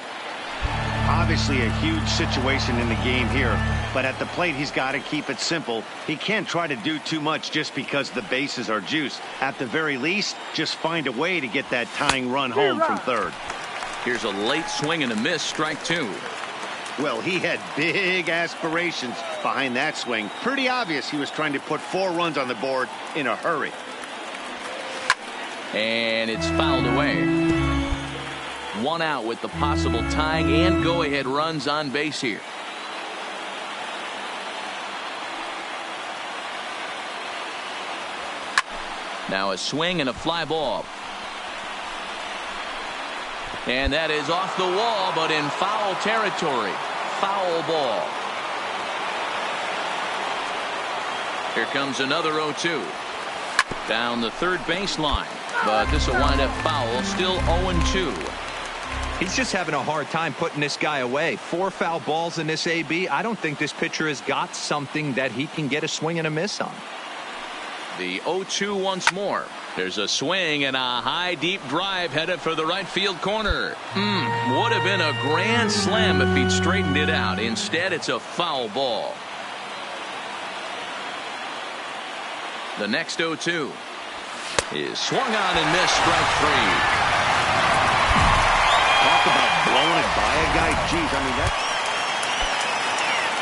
Obviously a huge situation in the game here, but at the plate he's got to keep it simple. He can't try to do too much just because the bases are juiced. At the very least, just find a way to get that tying run home from third. Here's a late swing and a miss, strike 2. Well, he had big aspirations behind that swing. Pretty obvious he was trying to put 4 runs on the board in a hurry. And it's fouled away. 1 out with the possible tying and go-ahead runs on base here. Now a swing and a fly ball. And that is off the wall, but in foul territory. Foul ball. Here comes another 0-2. Down the third baseline. But this will wind up foul. Still 0-2. He's just having a hard time putting this guy away. 4 foul balls in this AB. I don't think this pitcher has got something that he can get a swing and a miss on. The 0-2 once more. There's a swing and a high deep drive headed for the right field corner. Would have been a grand slam if he'd straightened it out. Instead, it's a foul ball. The next 0-2 is swung on and missed, strike 3. Talk about blowing it by a guy. Geez, I mean, that's...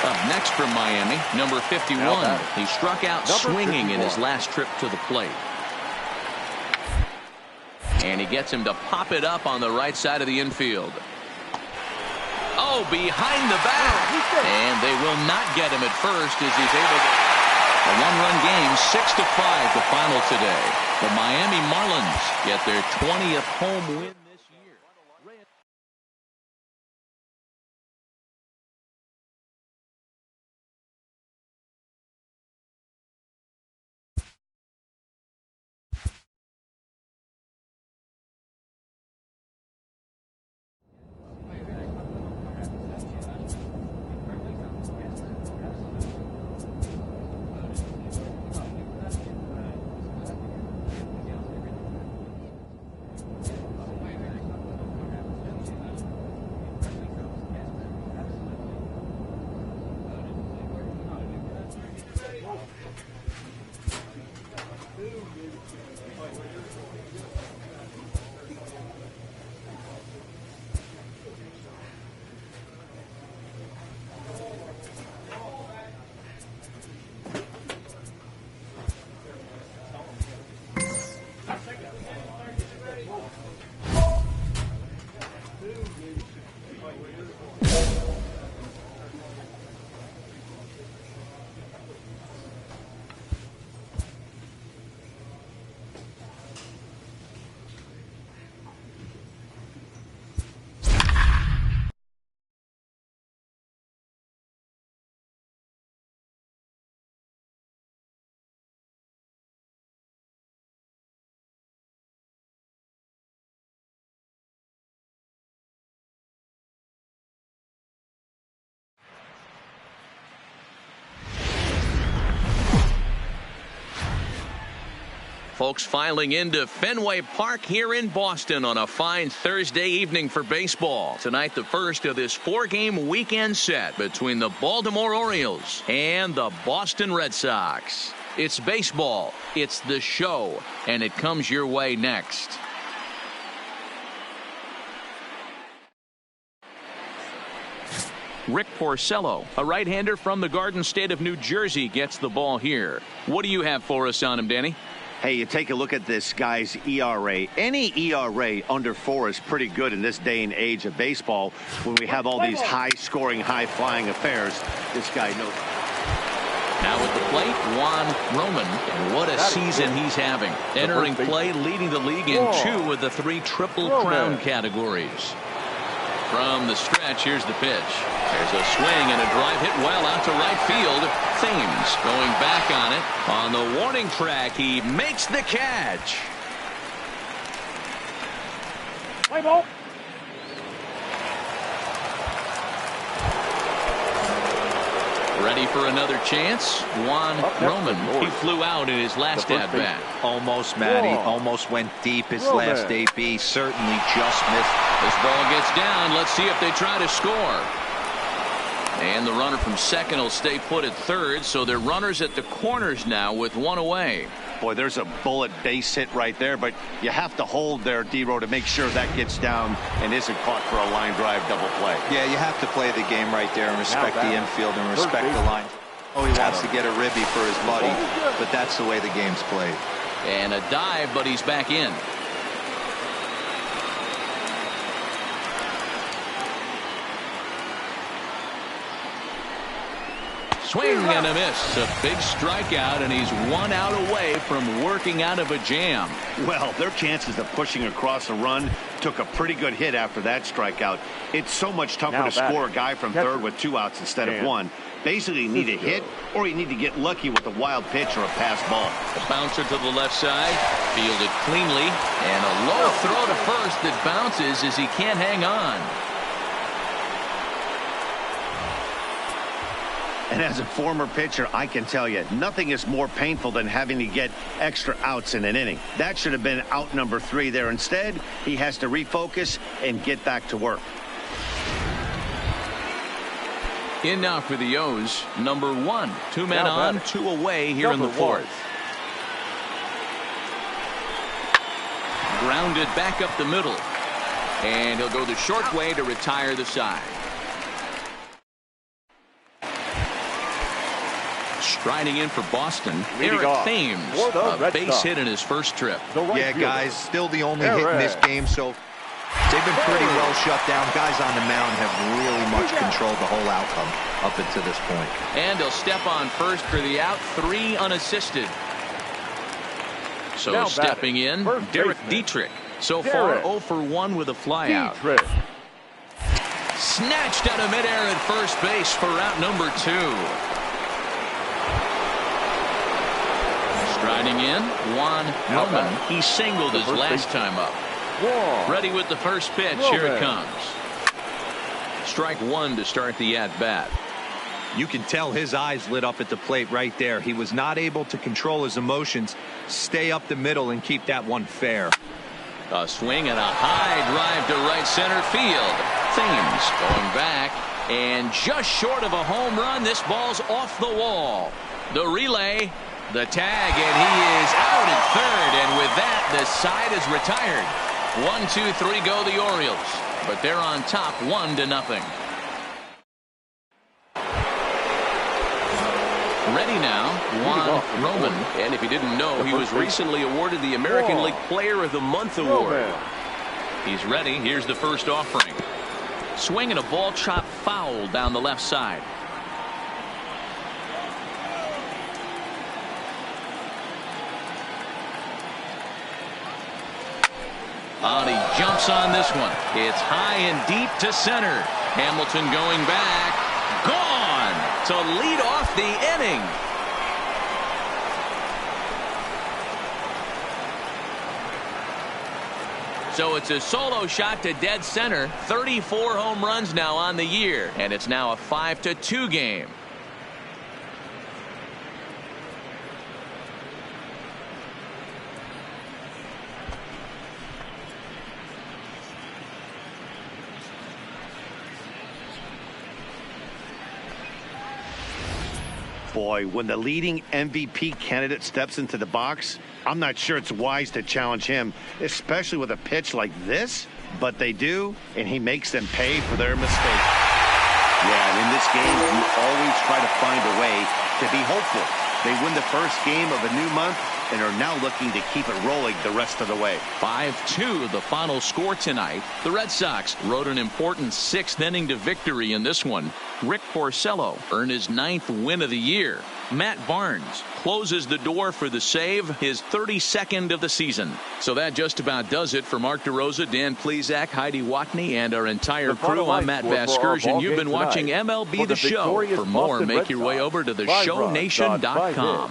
Up next from Miami, number 51. He struck out swinging in his last trip to the plate. And he gets him to pop it up on the right side of the infield. Oh, behind the back. And they will not get him at first as he's able to... A 1-run game, 6-5 the final today. The Miami Marlins get their 20th home win. Folks filing into Fenway Park here in Boston on a fine Thursday evening for baseball. Tonight, the first of this 4-game weekend set between the Baltimore Orioles and the Boston Red Sox. It's baseball, it's the show, and it comes your way next. Rick Porcello, a right-hander from the Garden State of New Jersey, gets the ball here. What do you have for us on him, Danny? Hey, you take a look at this guy's ERA. Any ERA under 4 is pretty good in this day and age of baseball when we have all these high-scoring, high-flying affairs. This guy knows. Now at the plate, Juan Roman, and what a season he's having. Entering play, leading the league in 2 of the 3 Triple Crown categories. From the stretch, here's the pitch. There's a swing and a drive hit well out to right field. Thames going back on it. On the warning track, he makes the catch. Play ball. Ready for another chance? Juan Roman. He flew out in his last at-bat. Almost, Matty. Almost went deep his last AB. Certainly just missed. This ball gets down. Let's see if they try to score. And the runner from second will stay put at third, so they're runners at the corners now with 1 away. Boy, there's a bullet base hit right there, but you have to hold there, D-Row, to make sure that gets down and isn't caught for a line drive double play. Yeah, you have to play the game right there and respect the infield and respect the line. Oh, he wants to get a ribby for his buddy, but that's the way the game's played. And a dive, but he's back in. Swing and a miss. A big strikeout, and he's 1 out away from working out of a jam. Well, their chances of pushing across a run took a pretty good hit after that strikeout. It's so much tougher to score a guy from third with 2 outs instead of 1. Basically, you need a hit, or you need to get lucky with a wild pitch or a pass ball. A bouncer to the left side, fielded cleanly, and a low throw to first that bounces as he can't hang on. And as a former pitcher, I can tell you, nothing is more painful than having to get extra outs in an inning. That should have been out number 3 there. Instead, he has to refocus and get back to work. In now for the O's, number 1. 2 men on, 2 away here in the 4th. Grounded back up the middle. And he'll go the short way to retire the side. Striding in for Boston, Eric Thames, a base hit in his first trip. Yeah, guys, still the only hit in this game, so they've been pretty well shut down. Guys on the mound have really much controlled the whole outcome up until this point. And he'll step on first for the out, 3 unassisted. So now stepping in, Derek Dietrich. So far 0 for 1 with a flyout. Snatched out of midair at first base for out number 2. Striding in, Juan Roman. He singled his last time up. Ready with the first pitch. Here it comes. Strike 1 to start the at-bat. You can tell his eyes lit up at the plate right there. He was not able to control his emotions, stay up the middle, and keep that one fair. A swing and a high drive to right center field. Thames going back, and just short of a home run. This ball's off the wall. The relay. The tag, and he is out at third, and with that, the side is retired. 1, 2, 3 go the Orioles, but they're on top 1-0. Ready now, Juan Roman, and if you didn't know, he was recently awarded the American League Player of the Month award. He's ready. Here's the first offering. Swinging a ball chopped foul down the left side. And he jumps on this one. It's high and deep to center. Hamilton going back. Gone to lead off the inning. So it's a solo shot to dead center. 34 home runs now on the year. And it's now a 5-2 game. Boy, when the leading MVP candidate steps into the box, I'm not sure it's wise to challenge him, especially with a pitch like this. But they do, and he makes them pay for their mistake. Yeah, and in this game, you always try to find a way to be hopeful. They win the first game of a new month and are now looking to keep it rolling the rest of the way. 5-2 the final score tonight. The Red Sox rode an important 6th inning to victory in this one. Rick Porcello earned his 9th win of the year. Matt Barnes closes the door for the save, his 32nd of the season. So that just about does it for Mark DeRosa, Dan Plesac, Heidi Watney, and our entire crew. I'm Matt Vasgersian. You've been watching MLB The Show. For more, make your way over to theshownation.com.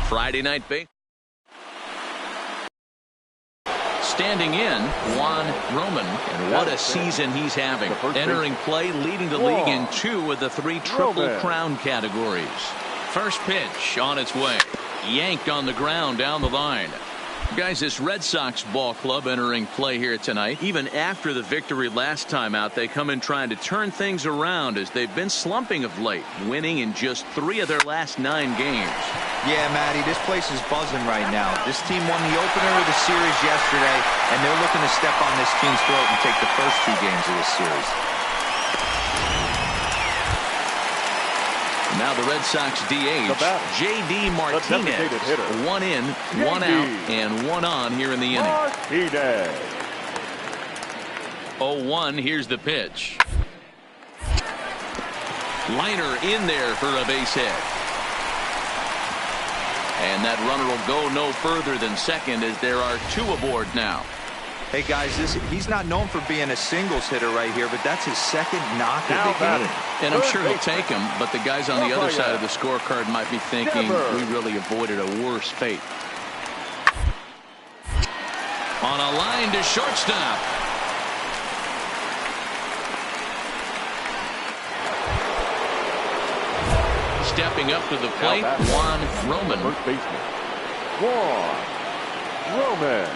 Friday Night Baseball. Standing in, Juan Roman, and what a season he's having. Entering play, leading the league in 2 of the 3 Triple Crown categories. First pitch on its way. Yanked on the ground down the line. Guys, this Red Sox ball club entering play here tonight. Even after the victory last time out, they come in trying to turn things around as they've been slumping of late, winning in just 3 of their last 9 games. Yeah, Matty, this place is buzzing right now. This team won the opener of the series yesterday, and they're looking to step on this team's throat and take the first 2 games of this series. Now the Red Sox DH, J.D. Martinez. 1 in, 1 out, and 1 on here in the inning. 0-1, here's the pitch. Liner in there for a base hit. And that runner will go no further than second as there are 2 aboard now. Hey guys, he's not known for being a singles hitter right here, but that's his 2nd knock of the game. And I'm sure he'll take him, but the guys on the other side of the scorecard might be thinking we really avoided a worse fate. On a line to shortstop. Stepping up to the plate, Juan Roman. First baseman, Juan Roman.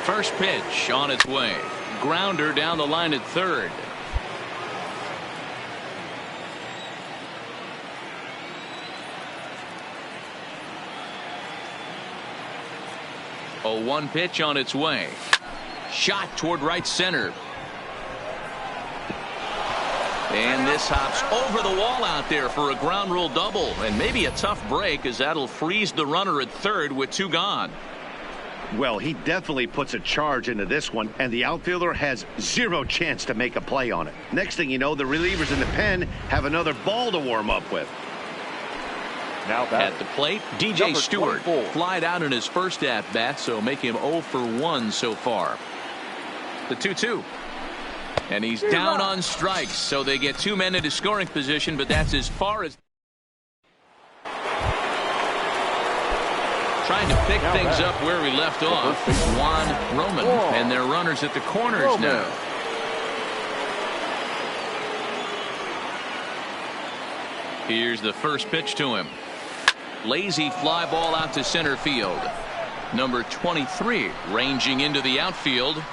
First pitch on its way. Grounder down the line at third. A 1 pitch on its way. Shot toward right center. And this hops over the wall out there for a ground rule double. And maybe a tough break as that'll freeze the runner at third with 2 gone. Well, he definitely puts a charge into this one, and the outfielder has 0 chance to make a play on it. Next thing you know, the relievers in the pen have another ball to warm up with. Now at the plate, DJ Stewart flied out in his first at-bat, so make him 0 for 1 so far. The 2-2. And he's down on strikes, so they get 2 men into scoring position, but that's as far as... Trying to pick things up where we left off. Juan Roman, and their runners at the corners now. Here's the first pitch to him. Lazy fly ball out to center field. Number 23 ranging into the outfield.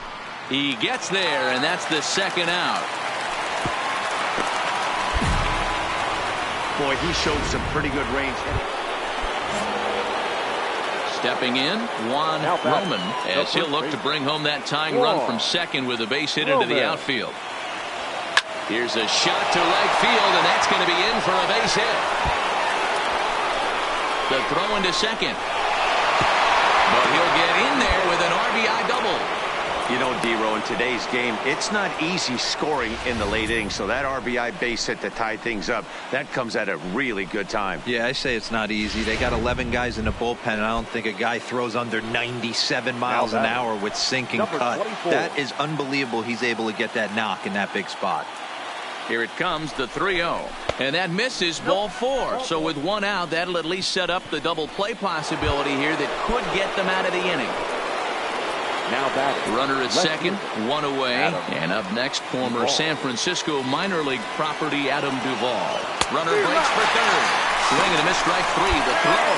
He gets there, and that's the 2nd out. Boy, he showed some pretty good range. Stepping in, Juan Roman, as he'll look to bring home that tying run from second with a base hit into the outfield. Here's a shot to right field, and that's going to be in for a base hit. The throw into second. But he'll get in there with an RBI double. You know, D-Row, in today's game, it's not easy scoring in the late innings, so that RBI base hit to tie things up, that comes at a really good time. Yeah, I say it's not easy. They got 11 guys in the bullpen, and I don't think a guy throws under 97 miles an hour with sinking cut. 24. That is unbelievable he's able to get that knock in that big spot. Here it comes, the 3-0. And that misses, ball 4. So with 1 out, that'll at least set up the double play possibility here that could get them out of the inning. Now batting. Runner at second, 1 away. And up next, former San Francisco minor league property Adam Duvall. Runner breaks for third. Swing and a miss, strike 3. The throw.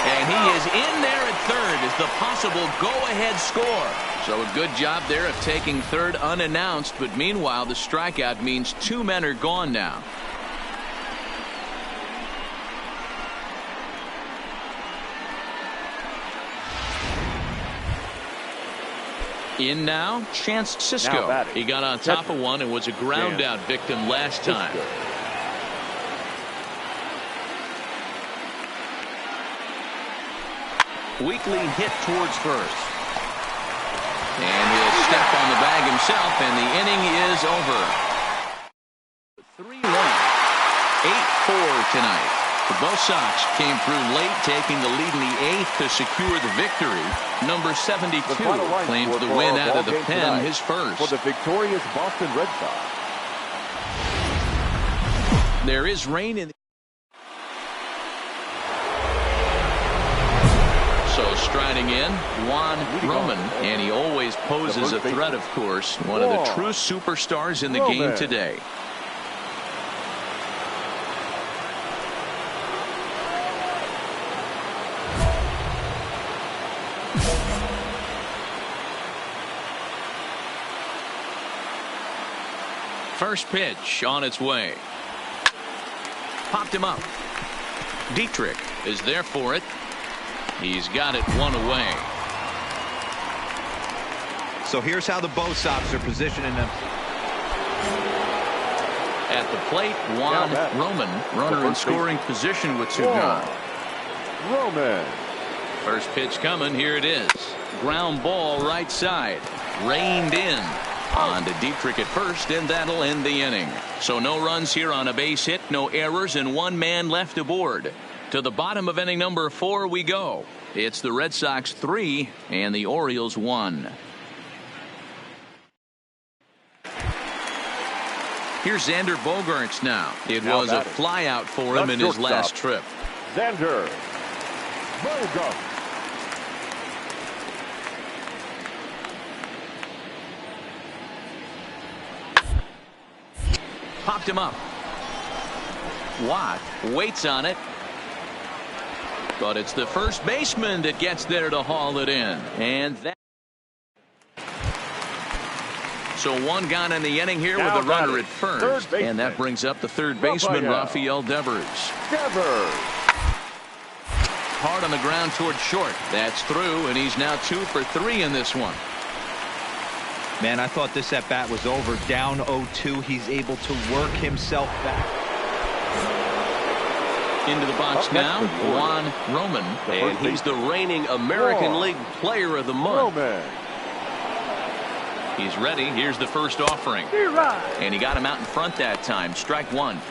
And he is in there at third as the possible go-ahead score. So a good job there of taking third unannounced. But meanwhile, the strikeout means 2 men are gone now. In now, Chance Sisco. He got on top of one and was a ground out victim last time. Weekly hit towards first. And he'll step on the bag himself, and the inning is over. 3-1. 8-4 tonight. The Bo Sox came through late, taking the lead in the 8th to secure the victory. Number 72 claims the win out of the pen, his first. For the victorious Boston Red Sox. There is rain in the... So striding in, Juan Roman, and he always poses a threat, of course. One of the true superstars in the game today. First pitch on its way. Popped him up. Dietrich is there for it. He's got it one away. So here's how the Bo Sox are positioning them. At the plate, Juan Roman, runner in scoring position with two gone. Roman. First pitch coming. Here it is. Ground ball right side. Reined in. On to Dietrich at first, and that'll end the inning. So no runs here on a base hit, no errors, and one man left aboard. To the bottom of inning number 4 we go. It's the Red Sox 3 and the Orioles 1. Here's Xander Bogaerts now. It was a flyout for him in his last trip. Xander Bogaerts. Popped him up. Watt waits on it. But it's the first baseman that gets there to haul it in. And that. So one gone in the inning here with a runner at first. And that brings up the third baseman, Rafael Devers. Hard on the ground toward short. That's through, and he's now 2 for 3 in this one. Man, I thought this at bat was over. Down 0-2. He's able to work himself back. Into the box now, Juan Roman. And he's the reigning American League Player of the Month. He's ready. Here's the first offering. And he got him out in front that time. Strike one.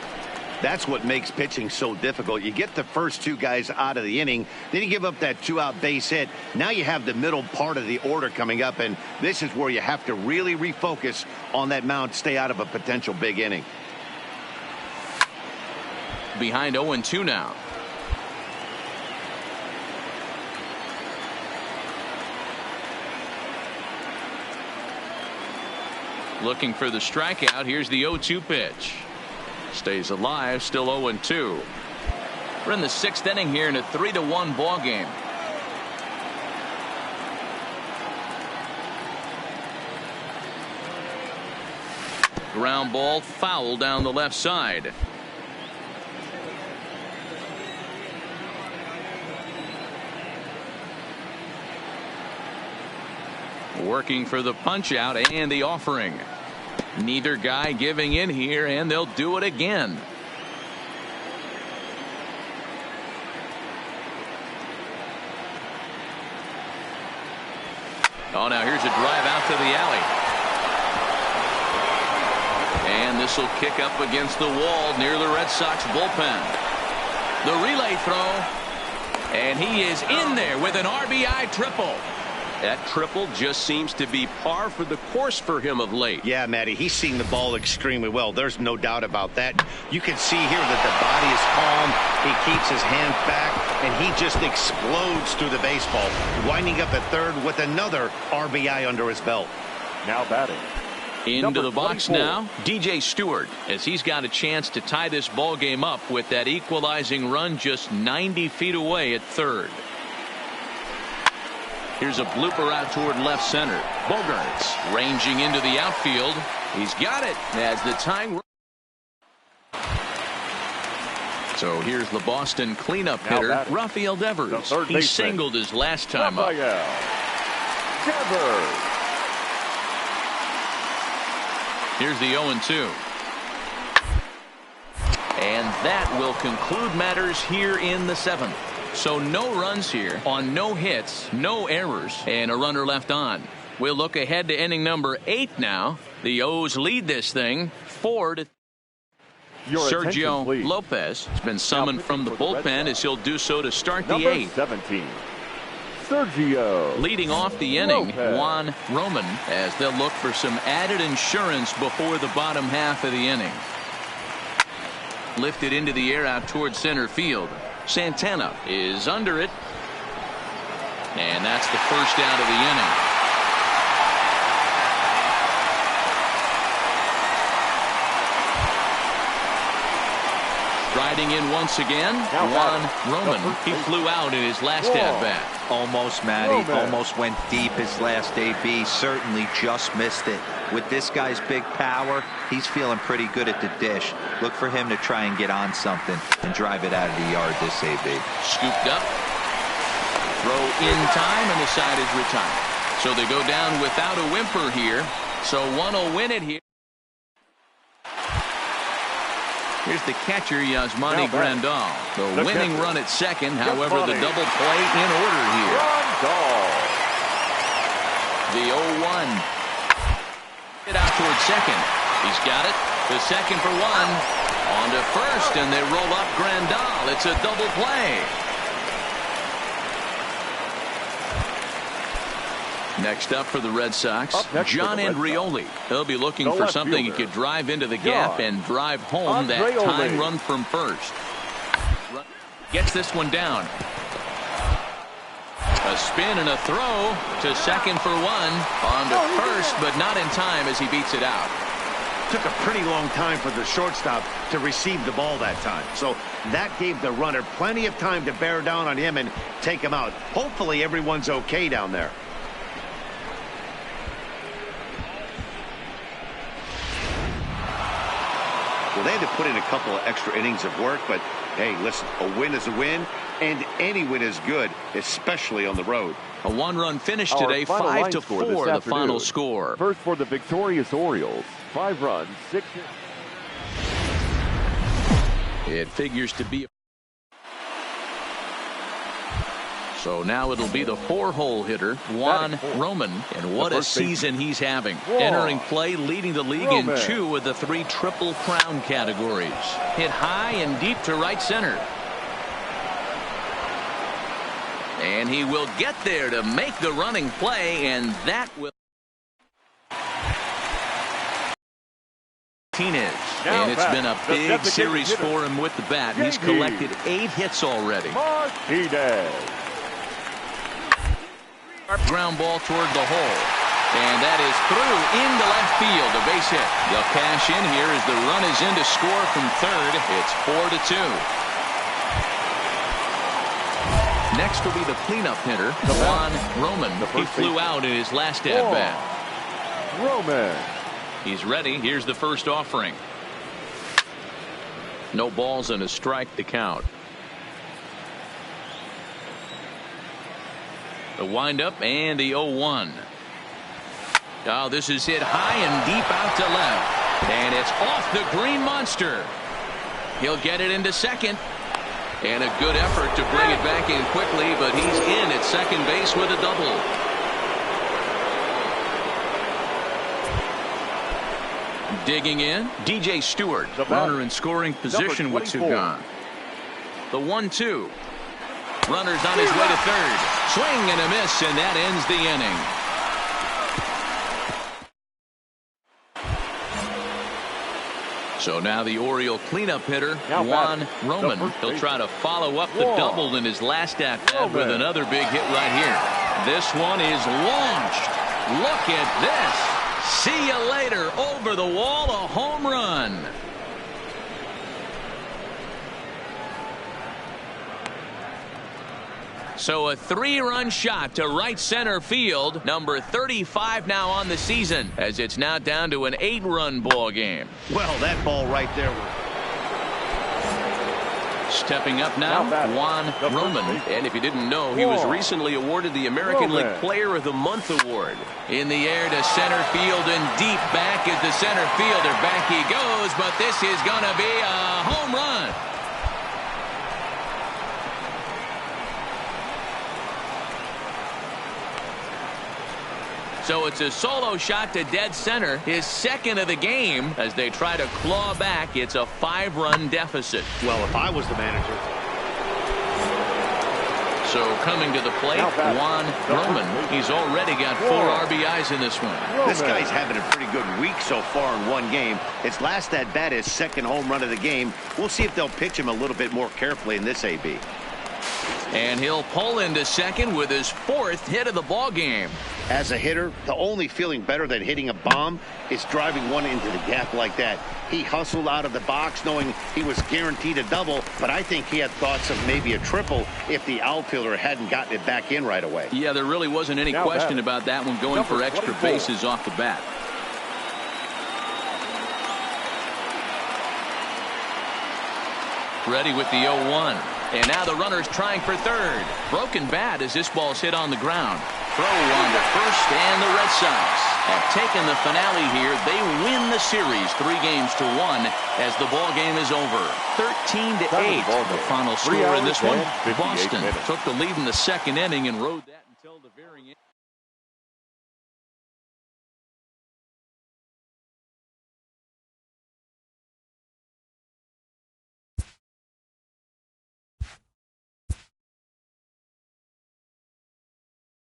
That's what makes pitching so difficult. You get the first 2 guys out of the inning, then you give up that 2-out base hit. Now you have the middle part of the order coming up, and this is where you have to really refocus on that mound, stay out of a potential big inning. Behind 0-2 now. Looking for the strikeout. Here's the 0-2 pitch. Stays alive, still 0-2. We're in the 6th inning here in a 3-1 ball game. Ground ball foul down the left side. Working for the punch out and the offering. Neither guy giving in here, and they'll do it again. Oh, now here's a drive out to the alley. And this will kick up against the wall near the Red Sox bullpen. The relay throw. And he is in there with an RBI triple. That triple just seems to be par for the course for him of late. Yeah, Matty, he's seeing the ball extremely well. There's no doubt about that. You can see here that the body is calm. He keeps his hands back, and he just explodes through the baseball, winding up at third with another RBI under his belt. Now batting. Into the box now, DJ Stewart, as he's got a chance to tie this ball game up with that equalizing run just 90 feet away at third. Here's a blooper out toward left center. Bogaerts ranging into the outfield. He's got it as the tying run. So here's the Boston cleanup hitter, Rafael Devers. He singled his last time up. Here's the 0-2. And that will conclude matters here in the 7th. So no runs here on no hits, no errors, and a runner left on. We'll look ahead to inning number 8 now. The O's lead this thing 4-3. Sergio Lopez has been summoned from the bullpen as he'll do so to start the 8th. 17. Sergio. Leading off the inning, Juan Roman, as they'll look for some added insurance before the bottom half of the inning. Lifted into the air out towards center field. Santana is under it. And that's the first out of the inning. Hitting in once again, Juan Roman. He flew out in his last at-bat. Almost, Matty. Almost went deep his last AB. Certainly just missed it. With this guy's big power, he's feeling pretty good at the dish. Look for him to try and get on something and drive it out of the yard this AB. Scooped up. Throw in time, and the side is retired. So they go down without a whimper here. So one will win it here. Here's the catcher, Yasmani Grandal. The winning run at second. However, the double play in order here. The 0-1. Get out towards second. He's got it. The second for one. On to first, and they roll up Grandal. It's a double play. Next up for the Red Sox, John Andrioli. He'll be looking for something he could drive into the gap and drive home that tying run from first. Gets this one down. A spin and a throw to second for one. On to first, but not in time as he beats it out. Took a pretty long time for the shortstop to receive the ball that time. So that gave the runner plenty of time to bear down on him and take him out. Hopefully everyone's okay down there. Well, they had to put in a couple of extra innings of work, but hey, listen, a win is a win, and any win is good, especially on the road. A one-run finish today, 5-4, the final score. First for the victorious Orioles, 5 runs, 6 hits. It figures to be. So now it'll be the 4-hole hitter, Juan Roman, and what a season he's having. Entering play, leading the league in 2 of the 3 Triple Crown categories. Hit high and deep to right center. And he will get there to make the running play, and that will. And it's been a big series for him with the bat. He's collected 8 hits already. Ground ball toward the hole, and that is through into left field, a base hit. They'll cash in here as the run is in to score from third. It's 4-2. Next will be the cleanup hitter, Juan Roman. He flew out in his last at bat. Roman. He's ready. Here's the first offering. No balls and a strike to count. The windup and the 0-1. Oh, this is hit high and deep out to left. And it's off the green monster. He'll get it into second. And a good effort to bring it back in quickly, but he's in at second base with a double. Digging in, DJ Stewart. Runner in scoring position with 2 gone. The 1-2. Runner's on his way to third. Swing and a miss, and that ends the inning. So now the Oriole cleanup hitter, Juan Roman. He'll try to follow up the double in his last at-bat with another big hit right here. This one is launched. Look at this. See you later. Over the wall, a home run. So a 3-run shot to right center field. Number 35 now on the season, as it's now down to an 8-run ball game. Well, that ball right there. Stepping up now, Juan Roman. And if you didn't know, he was recently awarded the American League Player of the Month award. In the air to center field and deep back is the center fielder. Back he goes, but this is going to be a home run. So it's a solo shot to dead center, his second of the game, as they try to claw back. It's a 5-run deficit. Well, if I was the manager. So coming to the plate, Juan Roman. He's already got 4 RBIs in this one. This guy's having a pretty good week so far in one game. His last at bat is second home run of the game. We'll see if they'll pitch him a little bit more carefully in this AB. And he'll pull into second with his 4th hit of the ball game. As a hitter, the only feeling better than hitting a bomb is driving one into the gap like that. He hustled out of the box knowing he was guaranteed a double, but I think he had thoughts of maybe a triple if the outfielder hadn't gotten it back in right away. Yeah, there really wasn't any question about that one, going for extra bases off the bat. Ready with the 0-1. And now the runner's trying for third. Broken bat as this ball's hit on the ground. Throw on to first, and the Red Sox have taken the finale here. They win the series 3-1 as the ball game is over. 13-8. The final score in this one. Boston took the lead in the second inning and rode that until the very end.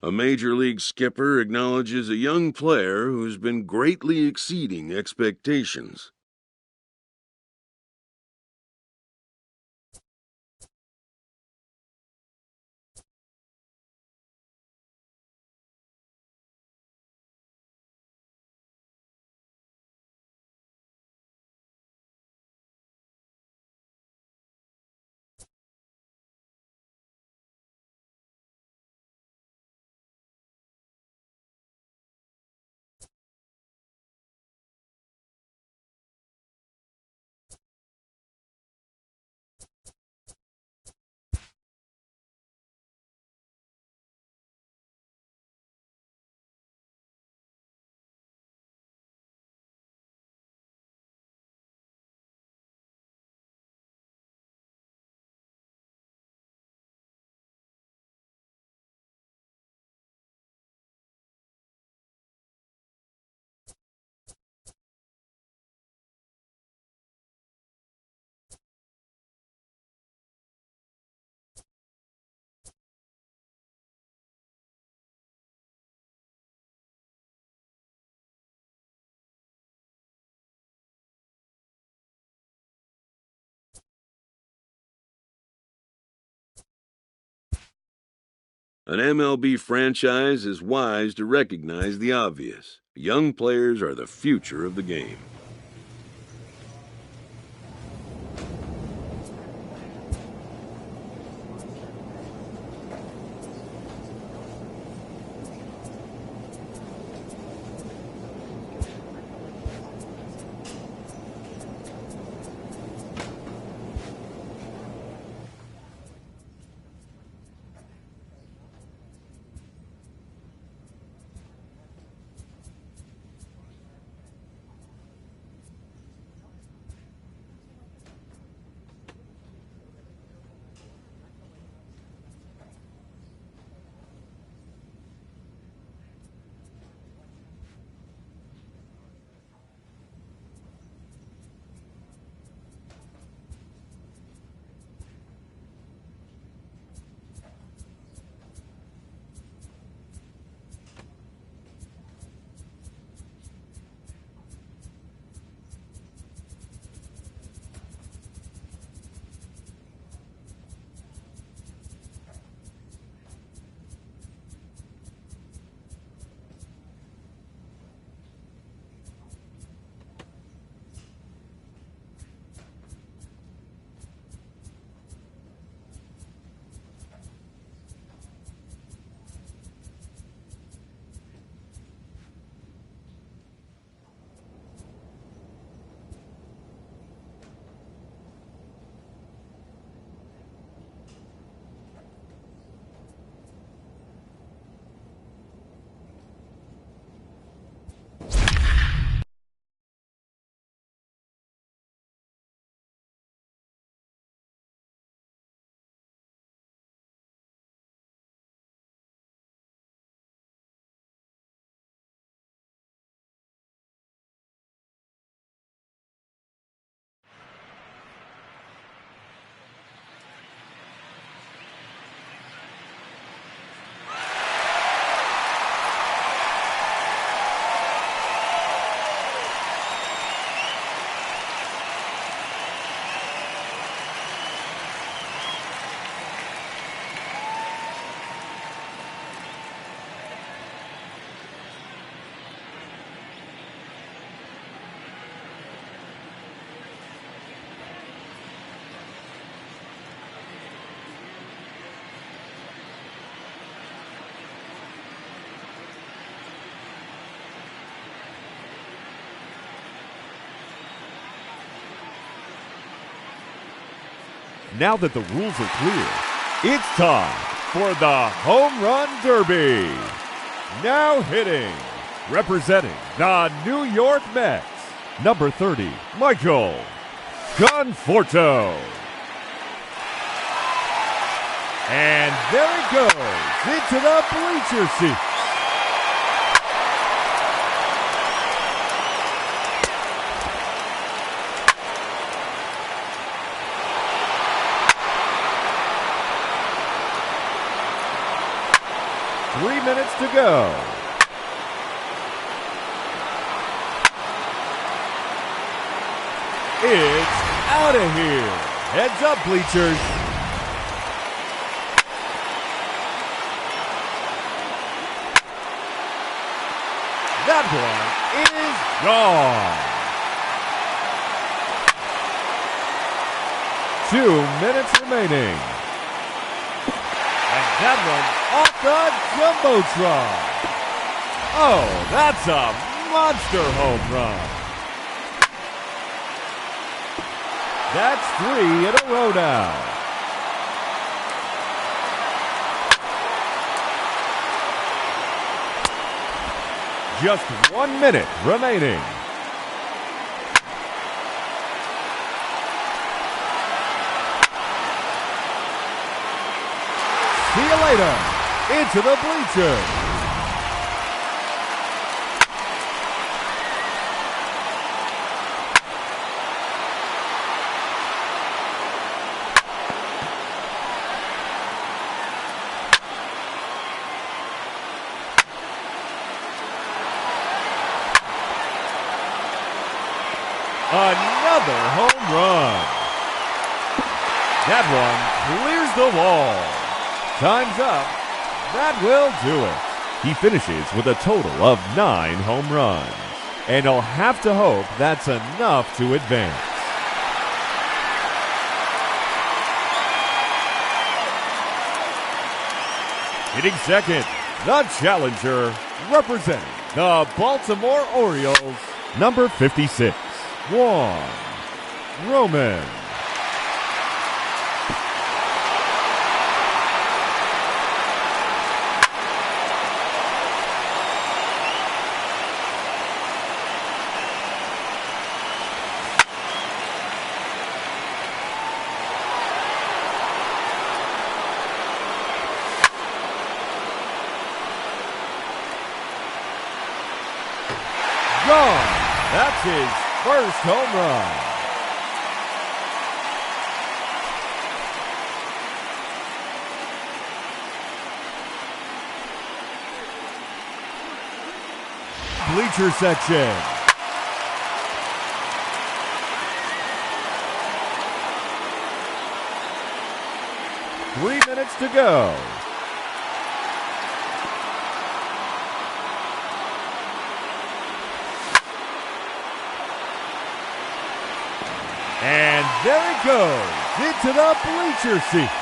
A major league skipper acknowledges a young player who's been greatly exceeding expectations. An MLB franchise is wise to recognize the obvious. Young players are the future of the game. Now that the rules are clear, it's time for the Home Run Derby. Now hitting, representing the New York Mets, number 30, Michael Conforto. And there he goes into the bleacher seat. Three minutes to go. It's out of here. Heads up, bleachers. That one is gone. 2 minutes remaining. And that one off the Jumbotron. Oh, that's a monster home run. That's 3 in a row now. Just 1 minute remaining. See you later. Into the bleachers. Another home run. That one clears the wall. Time's up. That will do it. He finishes with a total of 9 home runs. And he'll have to hope that's enough to advance. Hitting second, the challenger, representing the Baltimore Orioles, number 56. Roman. Gone. That's his first home run. Bleacher section. Three minutes to go. And there it goes into the bleacher seats.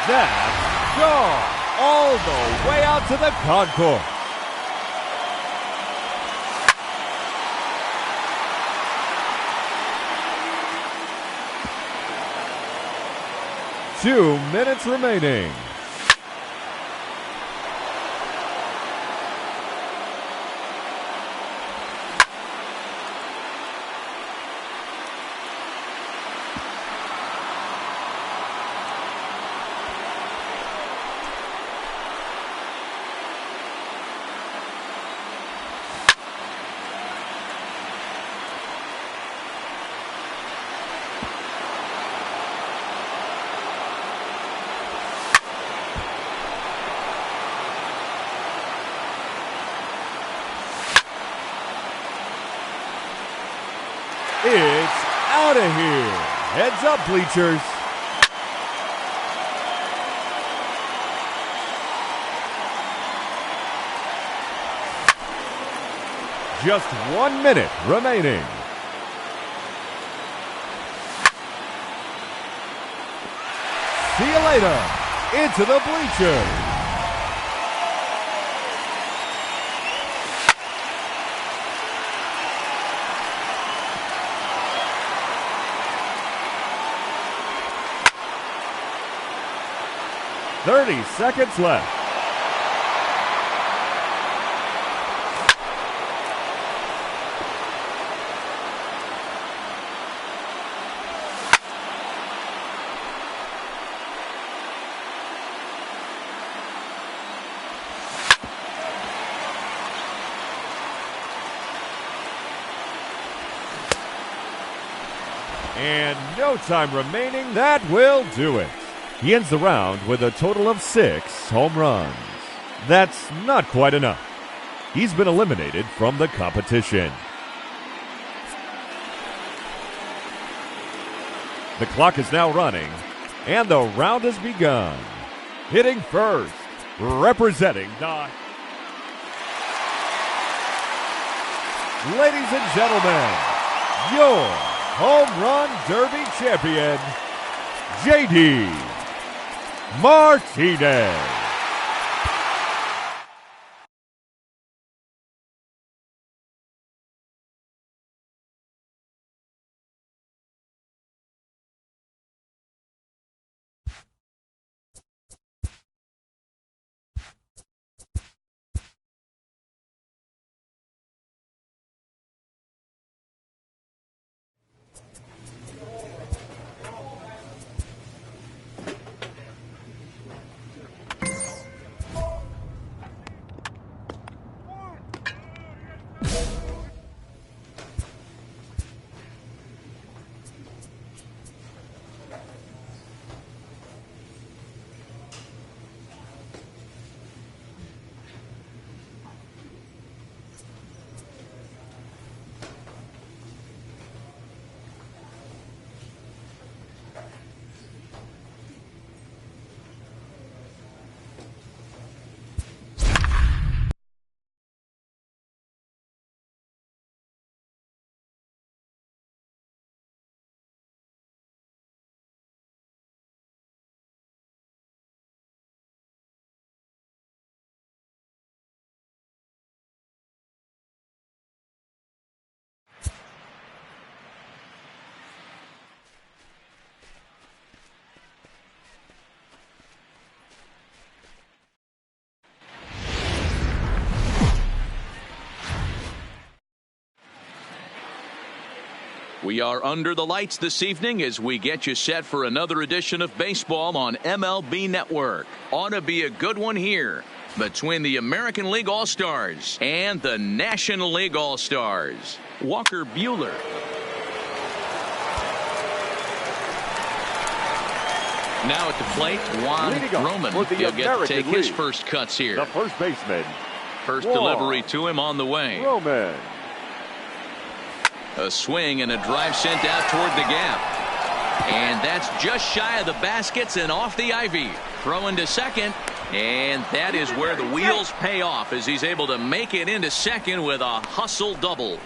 That's gone all the way out to the concourse. Two minutes remaining. It's out of here. Heads up, bleachers. Just 1 minute remaining. See you later. Into the bleachers. "30 seconds left. And no time remaining. That will do it. He ends the round with a total of 6 home runs. That's not quite enough. He's been eliminated from the competition. The clock is now running, and the round has begun. Hitting first, representing the... Ladies and gentlemen, your Home Run Derby champion, J.D. Martinez. We are under the lights this evening as we get you set for another edition of baseball on MLB Network. Ought to be a good one here between the American League All-Stars and the National League All-Stars. Walker Buehler. Now at the plate, Juan Roman. He'll get to take his first cuts here. The first baseman. First delivery to him on the way. Roman. A swing and a drive sent out toward the gap. And that's just shy of the baskets and off the ivy. Throwing to second. And that is where the wheels pay off as he's able to make it into second with a hustle double.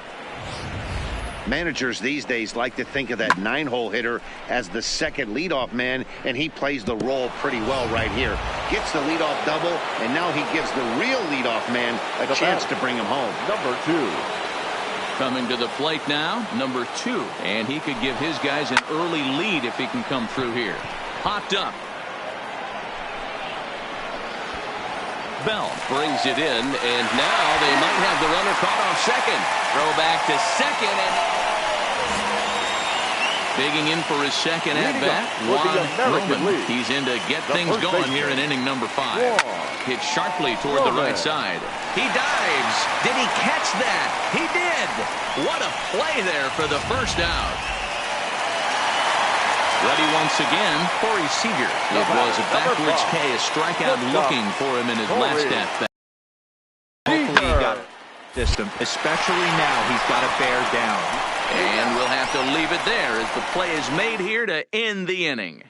Managers these days like to think of that 9-hole hitter as the second leadoff man, and he plays the role pretty well right here. Gets the leadoff double, and now he gives the real leadoff man a chance to bring him home. Number 2. Coming to the plate now, number 2. And he could give his guys an early lead if he can come through here. Popped up. Bell brings it in, and now they might have the runner caught off second. Throw back to second, and digging in for his second at-bat, Juan Roman. He's in to get things going here in inning number 5. Hit sharply toward the right side. He dives. Did he catch that? He did. What a play there for the first out. Ready once again, Corey Seager. It was a backwards K, a strikeout looking for him in his last at-bat. Hopefully he got system, especially now he's got to bear down. And we'll have to leave it there as the play is made here to end the inning.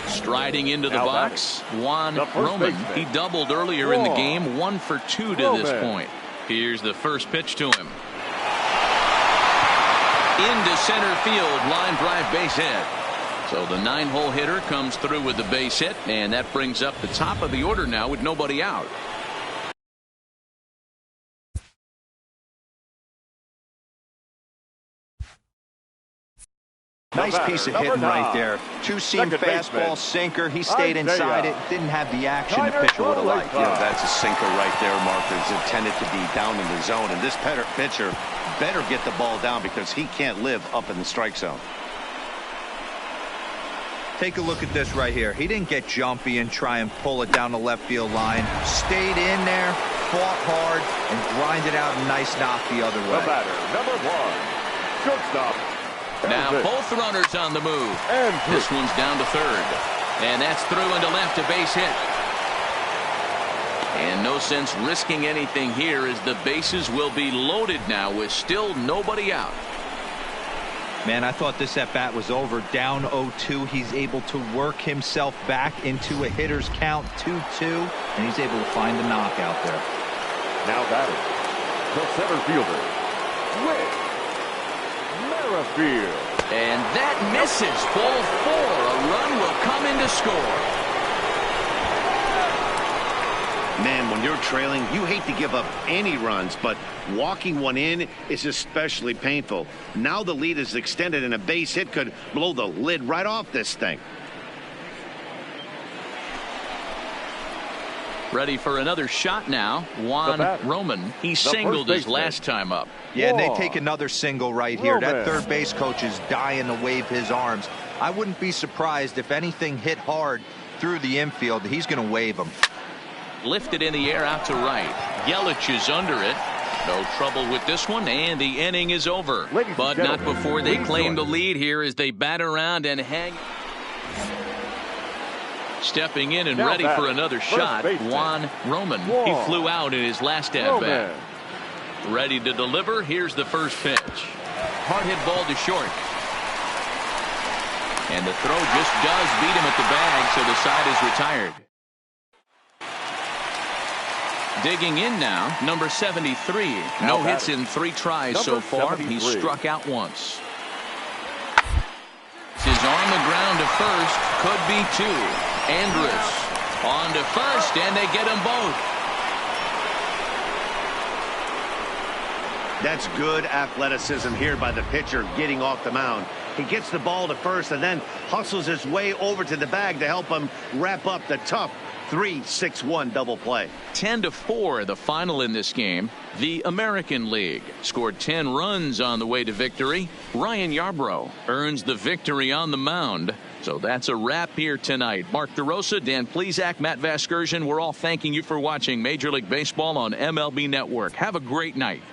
Striding into the box, Juan Roman. He doubled earlier in the game, 1 for 2 to this point. Here's the first pitch to him. Into center field, line drive base hit. So the 9-hole hitter comes through with the base hit, and that brings up the top of the order now with nobody out. Nice piece of hitting right there. Two-seam fastball, sinker. He stayed inside it. Didn't have the action the pitcher would have liked. You know, that's a sinker right there, Mark. It's intended to be down in the zone. And this pitcher better get the ball down because he can't live up in the strike zone. Take a look at this right here. He didn't get jumpy and try and pull it down the left field line. Stayed in there, fought hard, and grinded out a nice knock the other way. The batter, number 1, shortstop. Now both runners on the move. This one's down to third. And that's through into left, a base hit. And no sense risking anything here as the bases will be loaded now with still nobody out. Man, I thought this at-bat was over. Down 0-2. He's able to work himself back into a hitter's count, 2-2, and he's able to find the knockout there. Now batting, the center fielder, Rick Merrifield. And that misses. Ball 4. A run will come in to score. Man, when you're trailing, you hate to give up any runs, but walking one in is especially painful. Now the lead is extended, and a base hit could blow the lid right off this thing. Ready for another shot now. Juan Roman. He singled his last time up. Yeah, and they take another single right here. That third base coach is dying to wave his arms. I wouldn't be surprised if anything hit hard through the infield. He's going to wave them. Lifted in the air out to right. Yelich is under it. No trouble with this one, and the inning is over. But not before they claim the lead here as they bat around and hang. Stepping in and ready for another shot, Juan Roman. He flew out in his last at-bat. Ready to deliver. Here's the first pitch. Hard hit ball to short. And the throw just does beat him at the bag, so the side is retired. Digging in now, number 73. No hits in 3 tries so far. He's struck out once. Is on the ground to first. Could be 2. Andrus on to first, and they get them both. That's good athleticism here by the pitcher getting off the mound. He gets the ball to first and then hustles his way over to the bag to help him wrap up the tough 3-6-1 double play. 10-4 the final in this game. The American League scored 10 runs on the way to victory. Ryan Yarbrough earns the victory on the mound. So that's a wrap here tonight. Mark DeRosa, Dan Plesac, Matt Vasgersian, we're all thanking you for watching Major League Baseball on MLB Network. Have a great night.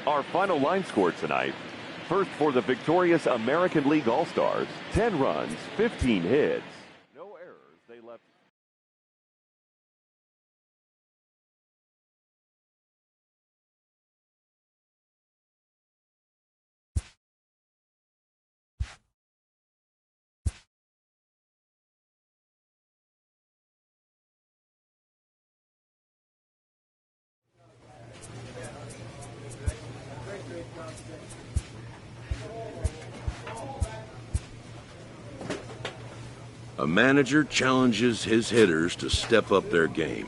Our final line score tonight. First for the victorious American League All-Stars, 10 runs, 15 hits. No errors, they left. A manager challenges his hitters to step up their game.